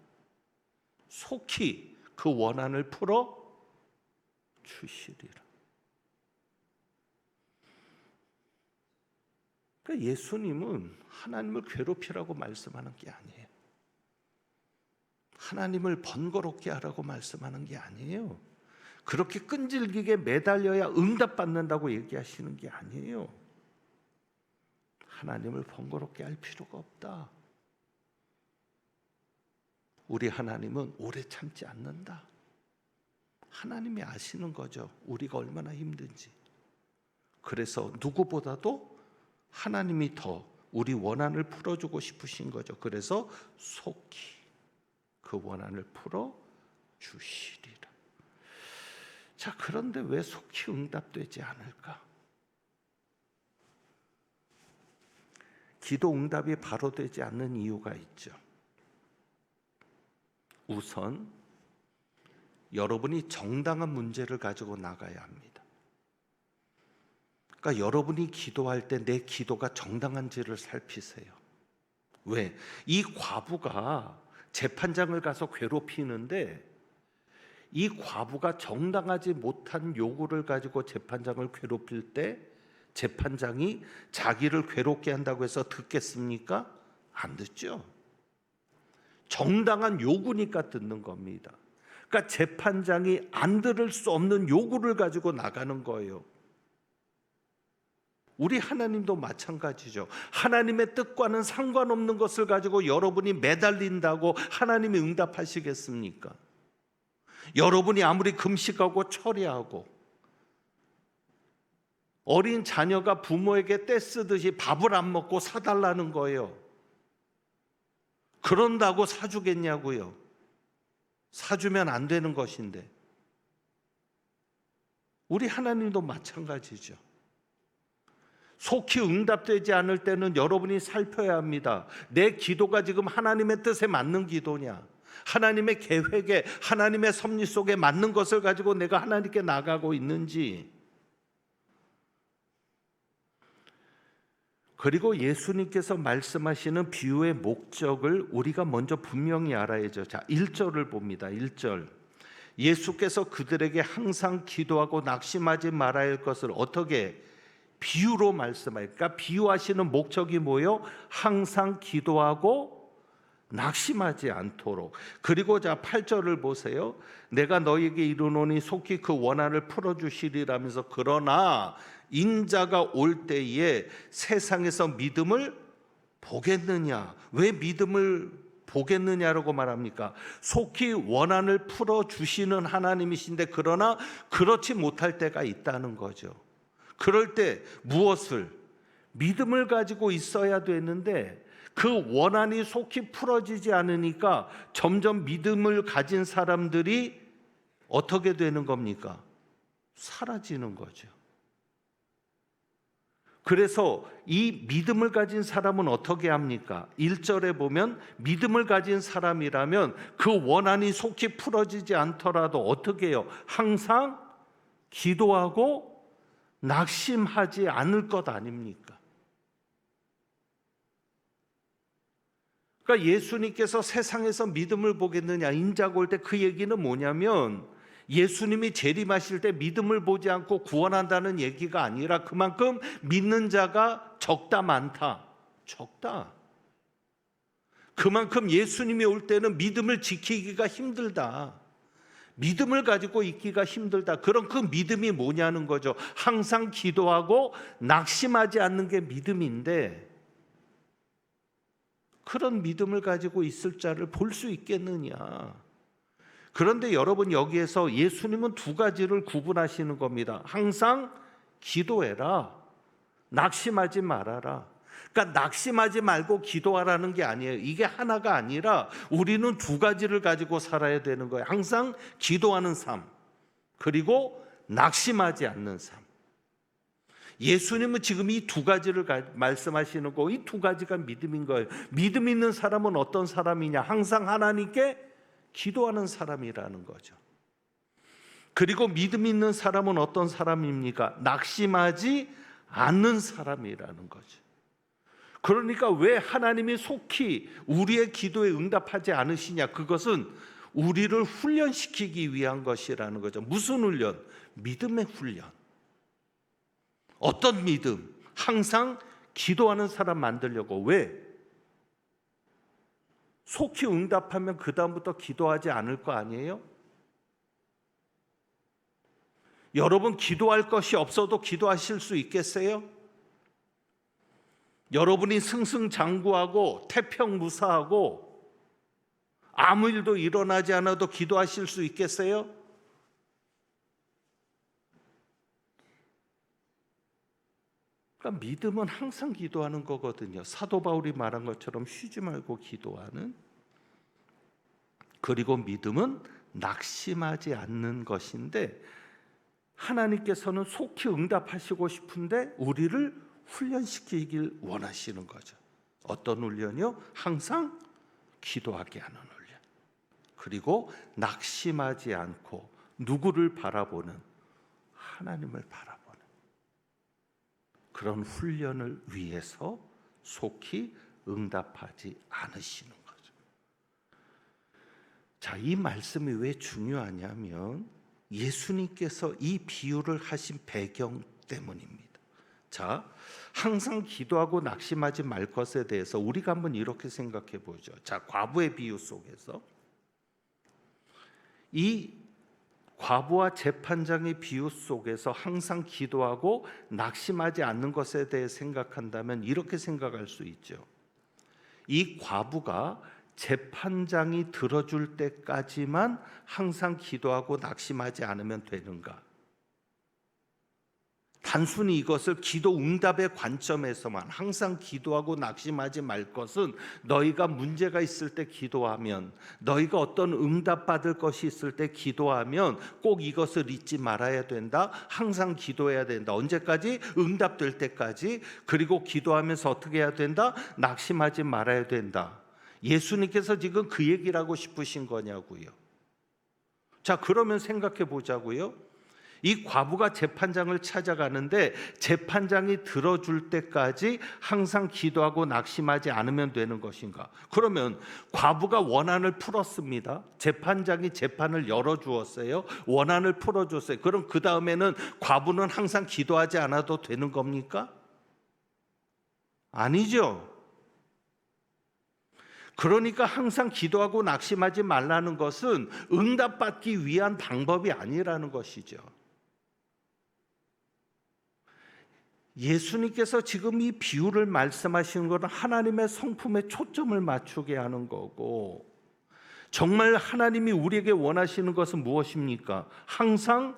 속히 그 원한을 풀어 주시리라. 그러니까 예수님은 하나님을 괴롭히라고 말씀하는 게 아니에요. 하나님을 번거롭게 하라고 말씀하는 게 아니에요. 그렇게 끈질기게 매달려야 응답받는다고 얘기하시는 게 아니에요. 하나님을 번거롭게 할 필요가 없다. 우리 하나님은 오래 참지 않는다. 하나님이 아시는 거죠. 우리가 얼마나 힘든지. 그래서 누구보다도 하나님이 더 우리 원한을 풀어주고 싶으신 거죠. 그래서 속히 그 원한을 풀어주시리라. 자, 그런데 왜 속히 응답되지 않을까? 기도 응답이 바로 되지 않는 이유가 있죠. 우선 여러분이 정당한 문제를 가지고 나가야 합니다. 그러니까 여러분이 기도할 때 내 기도가 정당한지를 살피세요. 왜? 이 과부가 재판장을 가서 괴롭히는데 이 과부가 정당하지 못한 요구를 가지고 재판장을 괴롭힐 때 재판장이 자기를 괴롭게 한다고 해서 듣겠습니까? 안 듣죠. 정당한 요구니까 듣는 겁니다. 그러니까 재판장이 안 들을 수 없는 요구를 가지고 나가는 거예요. 우리 하나님도 마찬가지죠. 하나님의 뜻과는 상관없는 것을 가지고 여러분이 매달린다고 하나님이 응답하시겠습니까? 여러분이 아무리 금식하고 철야하고 어린 자녀가 부모에게 떼쓰듯이 밥을 안 먹고 사달라는 거예요. 그런다고 사주겠냐고요. 사주면 안 되는 것인데. 우리 하나님도 마찬가지죠. 속히 응답되지 않을 때는 여러분이 살펴야 합니다. 내 기도가 지금 하나님의 뜻에 맞는 기도냐, 하나님의 계획에, 하나님의 섭리 속에 맞는 것을 가지고 내가 하나님께 나가고 있는지. 그리고 예수님께서 말씀하시는 비유의 목적을 우리가 먼저 분명히 알아야죠. 자, 1절을 봅니다. 1절. 예수께서 그들에게 항상 기도하고 낙심하지 말아야 할 것을 어떻게 비유로 말씀하니까 비유하시는 목적이 뭐요? 항상 기도하고 낙심하지 않도록. 그리고 자 8절을 보세요. 내가 너에게 이르노니 속히 그 원한을 풀어주시리라면서 그러나 인자가 올 때에 세상에서 믿음을 보겠느냐? 왜 믿음을 보겠느냐라고 말합니까? 속히 원한을 풀어주시는 하나님이신데 그러나 그렇지 못할 때가 있다는 거죠. 그럴 때 무엇을? 믿음을 가지고 있어야 되는데 그 원한이 속히 풀어지지 않으니까 점점 믿음을 가진 사람들이 어떻게 되는 겁니까? 사라지는 거죠. 그래서 이 믿음을 가진 사람은 어떻게 합니까? 1절에 보면 믿음을 가진 사람이라면 그 원한이 속히 풀어지지 않더라도 어떻게 해요? 항상 기도하고 낙심하지 않을 것 아닙니까? 그러니까 예수님께서 세상에서 믿음을 보겠느냐 인자가 올 때 그 얘기는 뭐냐면 예수님이 재림하실 때 믿음을 보지 않고 구원한다는 얘기가 아니라 그만큼 믿는 자가 적다 많다. 적다. 그만큼 예수님이 올 때는 믿음을 지키기가 힘들다. 믿음을 가지고 있기가 힘들다. 그럼 그 믿음이 뭐냐는 거죠. 항상 기도하고 낙심하지 않는 게 믿음인데 그런 믿음을 가지고 있을 자를 볼 수 있겠느냐. 그런데 여러분 여기에서 예수님은 두 가지를 구분하시는 겁니다. 항상 기도해라. 낙심하지 말아라. 그러니까 낙심하지 말고 기도하라는 게 아니에요. 이게 하나가 아니라 우리는 두 가지를 가지고 살아야 되는 거예요. 항상 기도하는 삶, 그리고 낙심하지 않는 삶. 예수님은 지금 이 두 가지를 말씀하시는 거고 이 두 가지가 믿음인 거예요. 믿음 있는 사람은 어떤 사람이냐? 항상 하나님께 기도하는 사람이라는 거죠. 그리고 믿음 있는 사람은 어떤 사람입니까? 낙심하지 않는 사람이라는 거죠. 그러니까 왜 하나님이 속히 우리의 기도에 응답하지 않으시냐? 그것은 우리를 훈련시키기 위한 것이라는 거죠. 무슨 훈련? 믿음의 훈련. 어떤 믿음? 항상 기도하는 사람 만들려고. 왜? 속히 응답하면 그 다음부터 기도하지 않을 거 아니에요? 여러분 기도할 것이 없어도 기도하실 수 있겠어요? 여러분이 승승장구하고 태평무사하고 아무 일도 일어나지 않아도 기도하실 수 있겠어요? 그러니까 믿음은 항상 기도하는 거거든요. 사도 바울이 말한 것처럼 쉬지 말고 기도하는. 그리고 믿음은 낙심하지 않는 것인데 하나님께서는 속히 응답하시고 싶은데 우리를 훈련시키길 원하시는 거죠. 어떤 훈련이요? 항상 기도하게 하는 훈련. 그리고 낙심하지 않고 누구를 바라보는? 하나님을 바라보는 그런 훈련을 위해서 속히 응답하지 않으시는 거죠. 자, 이 말씀이 왜 중요하냐면 예수님께서 이 비유를 하신 배경 때문입니다. 자, 항상 기도하고 낙심하지 말 것에 대해서 우리가 한번 이렇게 생각해 보죠. 자, 과부의 비유 속에서 이 과부와 재판장의 비유 속에서 항상 기도하고 낙심하지 않는 것에 대해 생각한다면 이렇게 생각할 수 있죠. 이 과부가 재판장이 들어줄 때까지만 항상 기도하고 낙심하지 않으면 되는가? 단순히 이것을 기도 응답의 관점에서만 항상 기도하고 낙심하지 말 것은 너희가 문제가 있을 때 기도하면, 너희가 어떤 응답받을 것이 있을 때 기도하면 꼭 이것을 잊지 말아야 된다. 항상 기도해야 된다. 언제까지? 응답될 때까지. 그리고 기도하면서 어떻게 해야 된다? 낙심하지 말아야 된다. 예수님께서 지금 그 얘기를 하고 싶으신 거냐고요. 자, 그러면 생각해 보자고요. 이 과부가 재판장을 찾아가는데 재판장이 들어줄 때까지 항상 기도하고 낙심하지 않으면 되는 것인가? 그러면 과부가 원한을 풀었습니다. 재판장이 재판을 열어주었어요. 원한을 풀어줬어요. 그럼 그 다음에는 과부는 항상 기도하지 않아도 되는 겁니까? 아니죠. 그러니까 항상 기도하고 낙심하지 말라는 것은 응답받기 위한 방법이 아니라는 것이죠. 예수님께서 지금 이 비유를 말씀하시는 것은 하나님의 성품에 초점을 맞추게 하는 거고, 정말 하나님이 우리에게 원하시는 것은 무엇입니까? 항상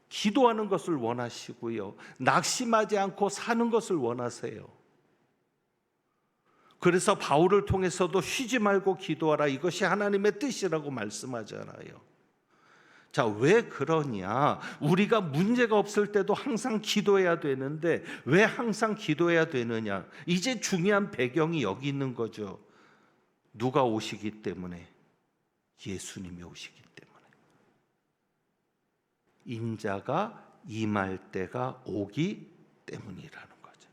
기도하는 것을 원하시고요, 낙심하지 않고 사는 것을 원하세요. 그래서 바울을 통해서도 쉬지 말고 기도하라, 이것이 하나님의 뜻이라고 말씀하잖아요. 자, 왜 그러냐? 우리가 문제가 없을 때도 항상 기도해야 되는데 왜 항상 기도해야 되느냐? 이제 중요한 배경이 여기 있는 거죠. 누가 오시기 때문에? 예수님이 오시기 때문에. 인자가 임할 때가 오기 때문이라는 거죠.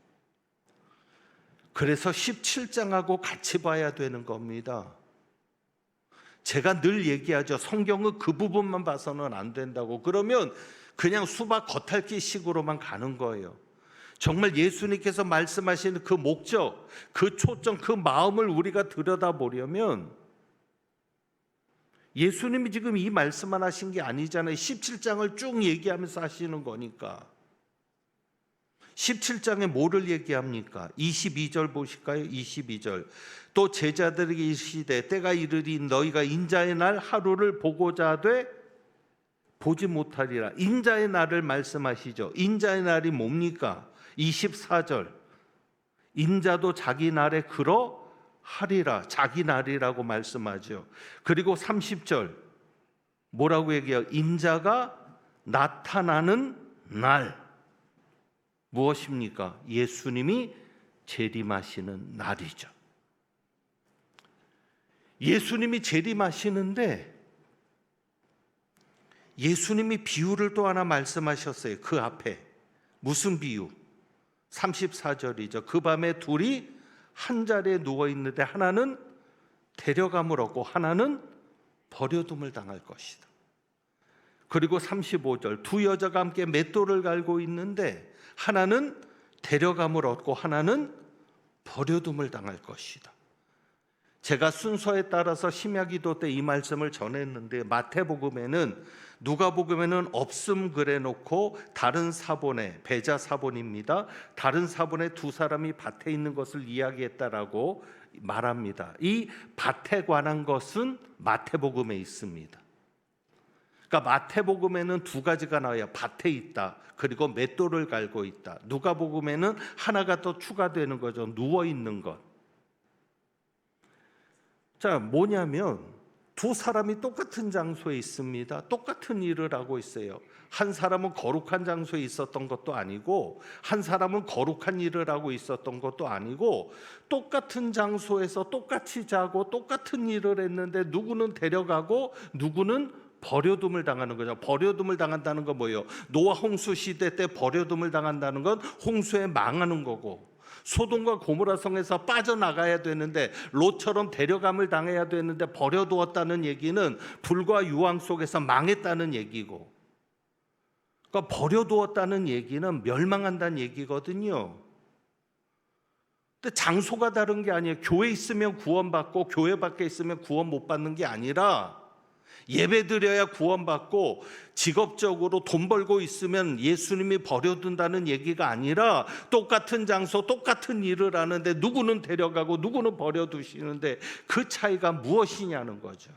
그래서 17장하고 같이 봐야 되는 겁니다. 제가 늘 얘기하죠. 성경은 그 부분만 봐서는 안 된다고. 그러면 그냥 수박 겉핥기식으로만 가는 거예요. 정말 예수님께서 말씀하시는 그 목적, 그 초점, 그 마음을 우리가 들여다보려면 예수님이 지금 이 말씀만 하신 게 아니잖아요. 17장을 쭉 얘기하면서 하시는 거니까. 17장에 뭐를 얘기합니까? 22절 보실까요? 22절. 또 제자들에게 이르시되 때가 이르리 너희가 인자의 날 하루를 보고자 하되 보지 못하리라. 인자의 날을 말씀하시죠. 인자의 날이 뭡니까? 24절. 인자도 자기 날에 그러하리라. 자기 날이라고 말씀하죠. 그리고 30절 뭐라고 얘기해요? 인자가 나타나는 날. 무엇입니까? 예수님이 재림하시는 날이죠. 예수님이 재림하시는데 예수님이 비유를 또 하나 말씀하셨어요. 그 앞에. 무슨 비유? 34절이죠. 그 밤에 둘이 한 자리에 누워 있는데 하나는 데려감을 얻고 하나는 버려둠을 당할 것이다. 그리고 35절. 두 여자가 함께 맷돌을 갈고 있는데 하나는 데려감을 얻고 하나는 버려둠을 당할 것이다. 제가 순서에 따라서 심야기도 때 이 말씀을 전했는데 마태복음에는, 누가복음에는 없음 그래놓고 다른 사본에, 배자 사본입니다. 다른 사본에 두 사람이 밭에 있는 것을 이야기했다라고 말합니다. 이 밭에 관한 것은 마태복음에 있습니다. 그러니까 마태복음에는 두 가지가 나와요. 밭에 있다, 그리고 맷돌을 갈고 있다. 누가복음에는 하나가 또 추가되는 거죠. 누워 있는 것. 자, 뭐냐면 두 사람이 똑같은 장소에 있습니다. 똑같은 일을 하고 있어요. 한 사람은 거룩한 장소에 있었던 것도 아니고 한 사람은 거룩한 일을 하고 있었던 것도 아니고 똑같은 장소에서 똑같이 자고 똑같은 일을 했는데 누구는 데려가고 누구는 버려둠을 당하는 거죠. 버려둠을 당한다는 건 뭐예요? 노아 홍수 시대 때 버려둠을 당한다는 건 홍수에 망하는 거고, 소돔과 고모라 성에서 빠져나가야 되는데 롯처럼 데려감을 당해야 되는데 버려두었다는 얘기는 불과 유황 속에서 망했다는 얘기고, 그러니까 버려두었다는 얘기는 멸망한다는 얘기거든요. 근데 장소가 다른 게 아니에요. 교회 있으면 구원받고 교회 밖에 있으면 구원 못 받는 게 아니라, 예배드려야 구원받고 직업적으로 돈 벌고 있으면 예수님이 버려둔다는 얘기가 아니라, 똑같은 장소 똑같은 일을 하는데 누구는 데려가고 누구는 버려두시는데 그 차이가 무엇이냐는 거죠.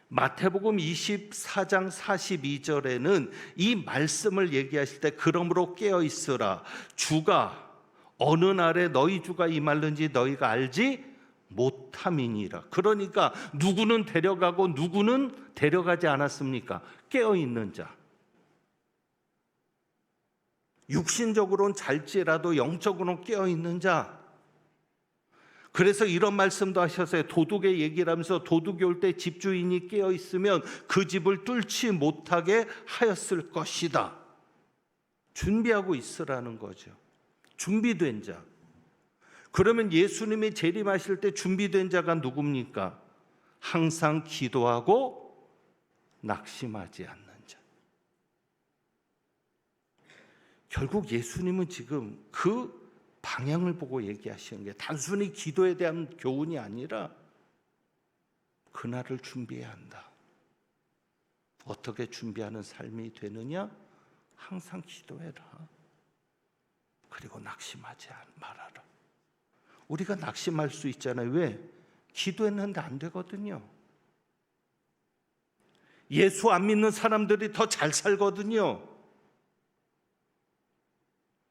마태복음 24장 42절에는 이 말씀을 얘기하실 때 그러므로 깨어 있으라, 주가 어느 날에 너희 주가 임할는지 너희가 알지 못함이니라. 그러니까 누구는 데려가고 누구는 데려가지 않았습니까? 깨어있는 자. 육신적으로는 잘지라도 영적으로는 깨어있는 자. 그래서 이런 말씀도 하셨어요. 도둑의 얘기를 하면서 도둑이 올 때 집주인이 깨어 있으면 그 집을 뚫지 못하게 하였을 것이다. 준비하고 있으라는 거죠. 준비된 자. 그러면 예수님이 재림하실 때 준비된 자가 누굽니까? 항상 기도하고 낙심하지 않는 자. 결국 예수님은 지금 그 방향을 보고 얘기하시는 게 단순히 기도에 대한 교훈이 아니라 그날을 준비해야 한다. 어떻게 준비하는 삶이 되느냐? 항상 기도해라. 그리고 낙심하지 말아라. 우리가 낙심할 수 있잖아요. 왜? 기도했는데 안 되거든요. 예수 안 믿는 사람들이 더 잘 살거든요.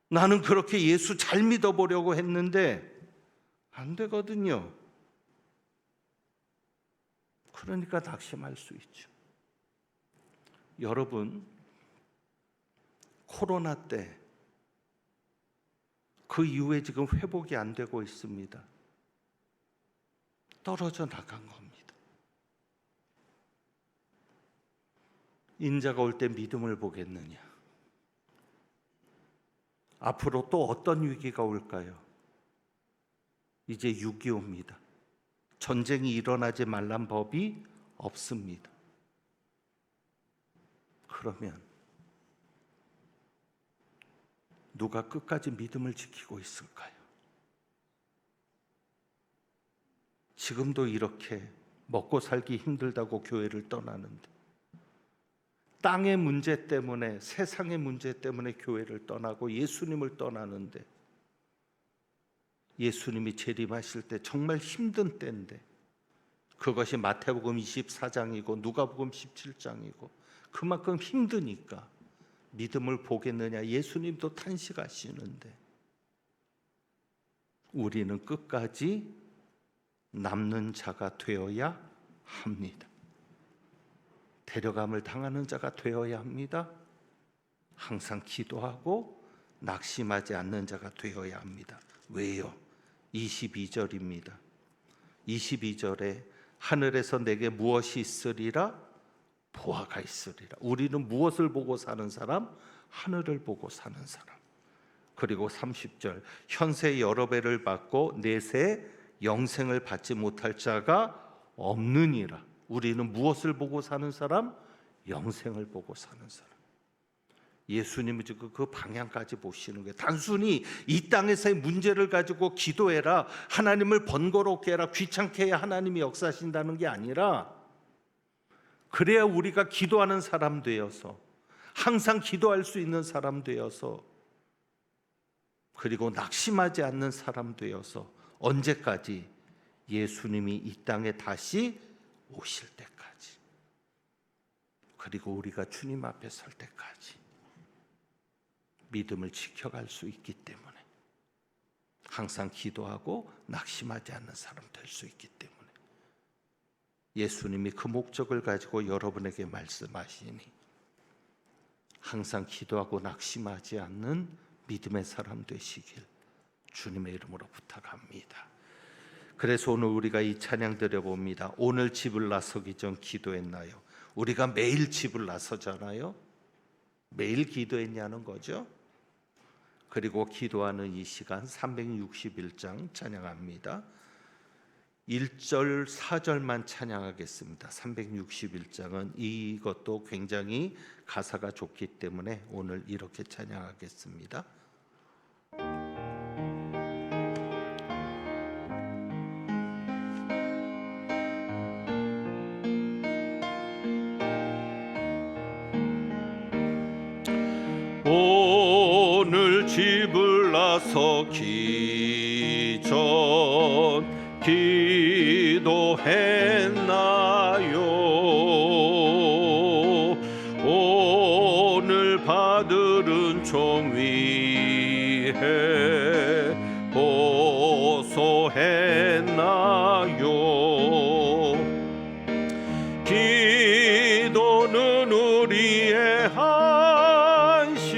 나는 그렇게 예수 잘 믿어보려고 했는데 안 되거든요. 그러니까 낙심할 수 있죠. 여러분, 코로나 때 그 이후에 지금 회복이 안 되고 있습니다. 떨어져 나간 겁니다. 인자가 올 때 믿음을 보겠느냐? 앞으로 또 어떤 위기가 올까요? 이제 6.25입니다. 전쟁이 일어나지 말란 법이 없습니다. 그러면 누가 끝까지 믿음을 지키고 있을까요? 지금도 이렇게 먹고 살기 힘들다고 교회를 떠나는데, 땅의 문제 때문에, 세상의 문제 때문에 교회를 떠나고 예수님을 떠나는데, 예수님이 재림하실 때 정말 힘든 때인데, 그것이 마태복음 24장이고 누가복음 17장이고 그만큼 힘드니까 믿음을 보겠느냐? 예수님도 탄식하시는데 우리는 끝까지 남는 자가 되어야 합니다. 데려감을 당하는 자가 되어야 합니다. 항상 기도하고 낙심하지 않는 자가 되어야 합니다. 왜요? 22절입니다. 22절에 하늘에서 내게 무엇이 있으리라? 보아가 있으리라. 우리는 무엇을 보고 사는 사람? 하늘을 보고 사는 사람. 그리고 30절, 현세 여러 배를 받고 내세 영생을 받지 못할 자가 없느니라. 우리는 무엇을 보고 사는 사람? 영생을 보고 사는 사람. 예수님은 지금 그 방향까지 보시는 거예요. 단순히 이 땅에서의 문제를 가지고 기도해라, 하나님을 번거롭게 해라, 귀찮게 해야 하나님이 역사하신다는 게 아니라, 그래야 우리가 기도하는 사람 되어서, 항상 기도할 수 있는 사람 되어서, 그리고 낙심하지 않는 사람 되어서, 언제까지? 예수님이 이 땅에 다시 오실 때까지, 그리고 우리가 주님 앞에 설 때까지 믿음을 지켜갈 수 있기 때문에, 항상 기도하고 낙심하지 않는 사람 될 수 있기 때문에 예수님이 그 목적을 가지고 여러분에게 말씀하시니 항상 기도하고 낙심하지 않는 믿음의 사람 되시길 주님의 이름으로 부탁합니다. 그래서 오늘 우리가 이 찬양 드려봅니다. 오늘 집을 나서기 전 기도했나요? 우리가 매일 집을 나서잖아요. 매일 기도했냐는 거죠. 그리고 기도하는 이 시간 361장 찬양합니다. 1절 4절만 찬양하겠습니다. 361장은 이것도 굉장히 가사가 좋기 때문에 오늘 이렇게 찬양하겠습니다. 오늘 집을 나서기 전 기도했나요? 오늘 받을 종 위에 호소했나요? 기도는 우리의 한식,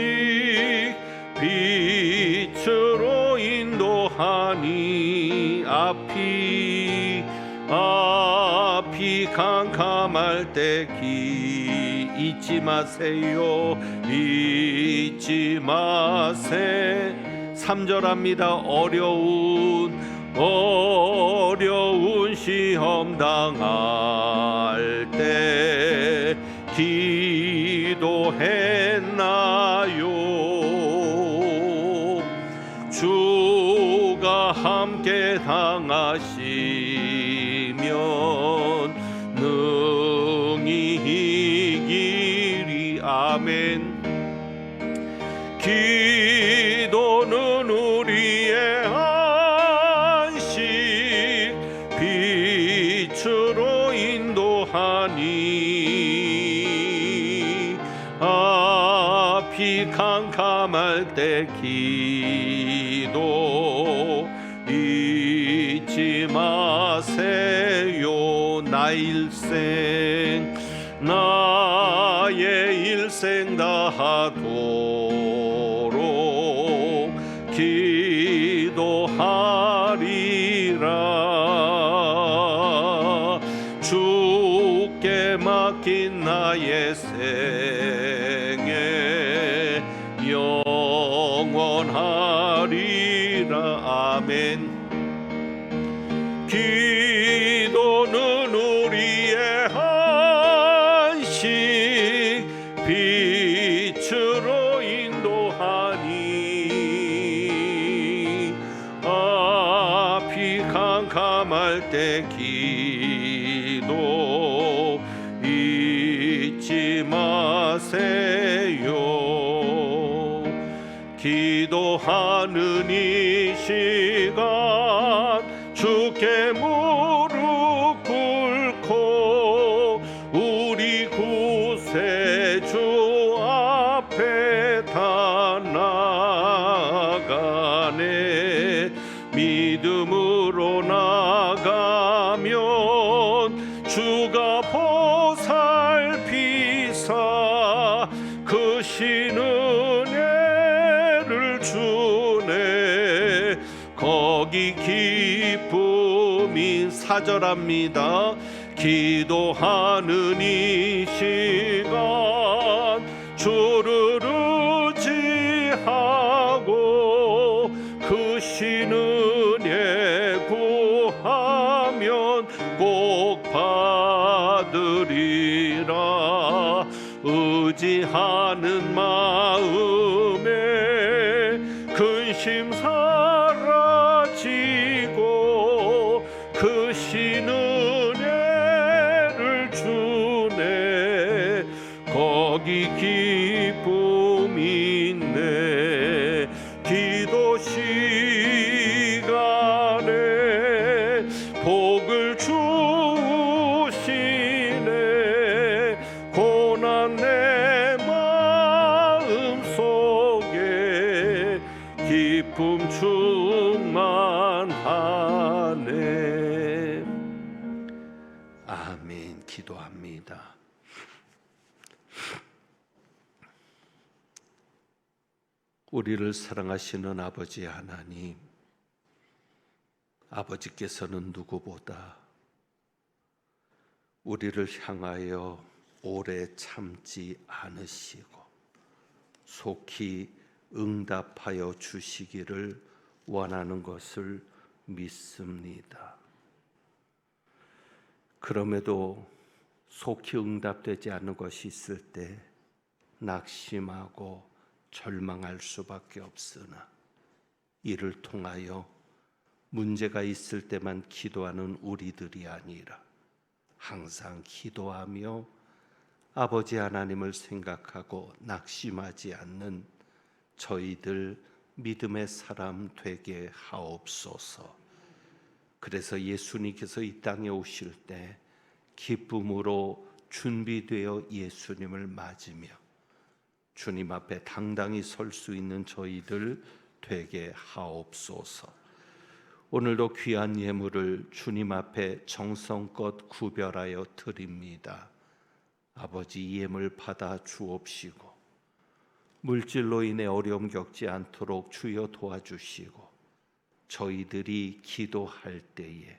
빛으로 인도하니 앞이 앞이 캄캄할 때 잊지 마세요. 잊지 마세. 3절합니다. 어려운 시험 당할 때 기도했나요? 주가 함께 당하시면 능히 이기리. 아멘. 기도는 우리의 안식, 빛으로 인도하니 앞이 캄캄할 때 기도 잊지 마세요. 나의 일생 다하도록 기도하리라. 주께 맡긴 나의 생애 영원하리라. 아멘. 기도는 우리의 안식, 빛으로 인도하니 앞이 캄캄할 때 기도 잊지 마세요. 기도하는 이 시간 주께 무릎 꿇고 우리 구세주 앞에 다 나가네. 믿음으로 나가면 주가 보살피사 크신 은혜를 주네. 거기 기쁨이. 4절합니다. 기도하는 이 시간 주를 의지하고 크신 은혜 구하면 꼭 받으리라. 의지하는 마음에 근심 사라지고 크신 은혜를 주네. 거기 기쁨이 있네. 기도 시간에 복을 주시네. 고난 내 마음 속에 기쁨 충만하네. 아멘. 기도합니다. 우리를 사랑하시는 아버지 하나님, 아버지께서는 누구보다 우리를 향하여 오래 참지 않으시고 속히 응답하여 주시기를 원하는 것을 믿습니다. 그럼에도 속히 응답되지 않는 것이 있을 때 낙심하고 절망할 수밖에 없으나 이를 통하여 문제가 있을 때만 기도하는 우리들이 아니라 항상 기도하며 아버지 하나님을 생각하고 낙심하지 않는 저희들 믿음의 사람 되게 하옵소서. 그래서 예수님께서 이 땅에 오실 때 기쁨으로 준비되어 예수님을 맞으며 주님 앞에 당당히 설 수 있는 저희들 되게 하옵소서. 오늘도 귀한 예물을 주님 앞에 정성껏 구별하여 드립니다. 아버지, 이 예물 받아 주옵시고 물질로 인해 어려움 겪지 않도록 주여 도와주시고 저희들이 기도할 때에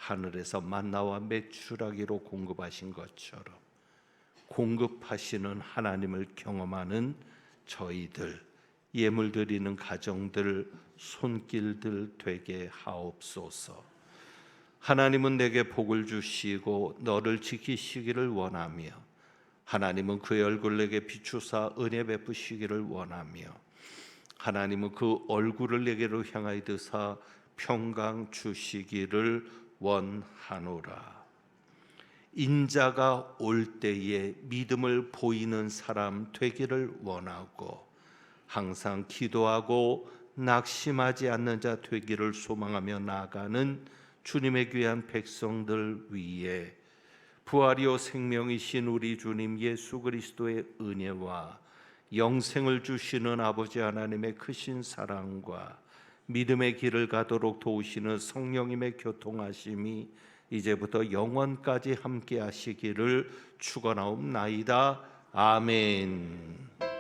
하늘에서 만나와 메추라기로 공급하신 것처럼 공급하시는 하나님을 경험하는 저희들, 예물 드리는 가정들, 손길들 되게 하옵소서. 하나님은 내게 복을 주시고 너를 지키시기를 원하며 하나님은 그의 얼굴을 내게 비추사 은혜 베푸시기를 원하며 하나님은 그 얼굴을 내게로 향하여 드사 평강 주시기를 원하노라. 인자가 올 때에 믿음을 보이는 사람 되기를 원하고 항상 기도하고 낙심하지 않는 자 되기를 소망하며 나아가는 주님의 귀한 백성들 위에 부활이요 생명이신 우리 주님 예수 그리스도의 은혜와 영생을 주시는 아버지 하나님의 크신 사랑과 믿음의 길을 가도록 도우시는 성령님의 교통하심이 이제부터 영원까지 함께 하시기를 축원하옵나이다. 아멘.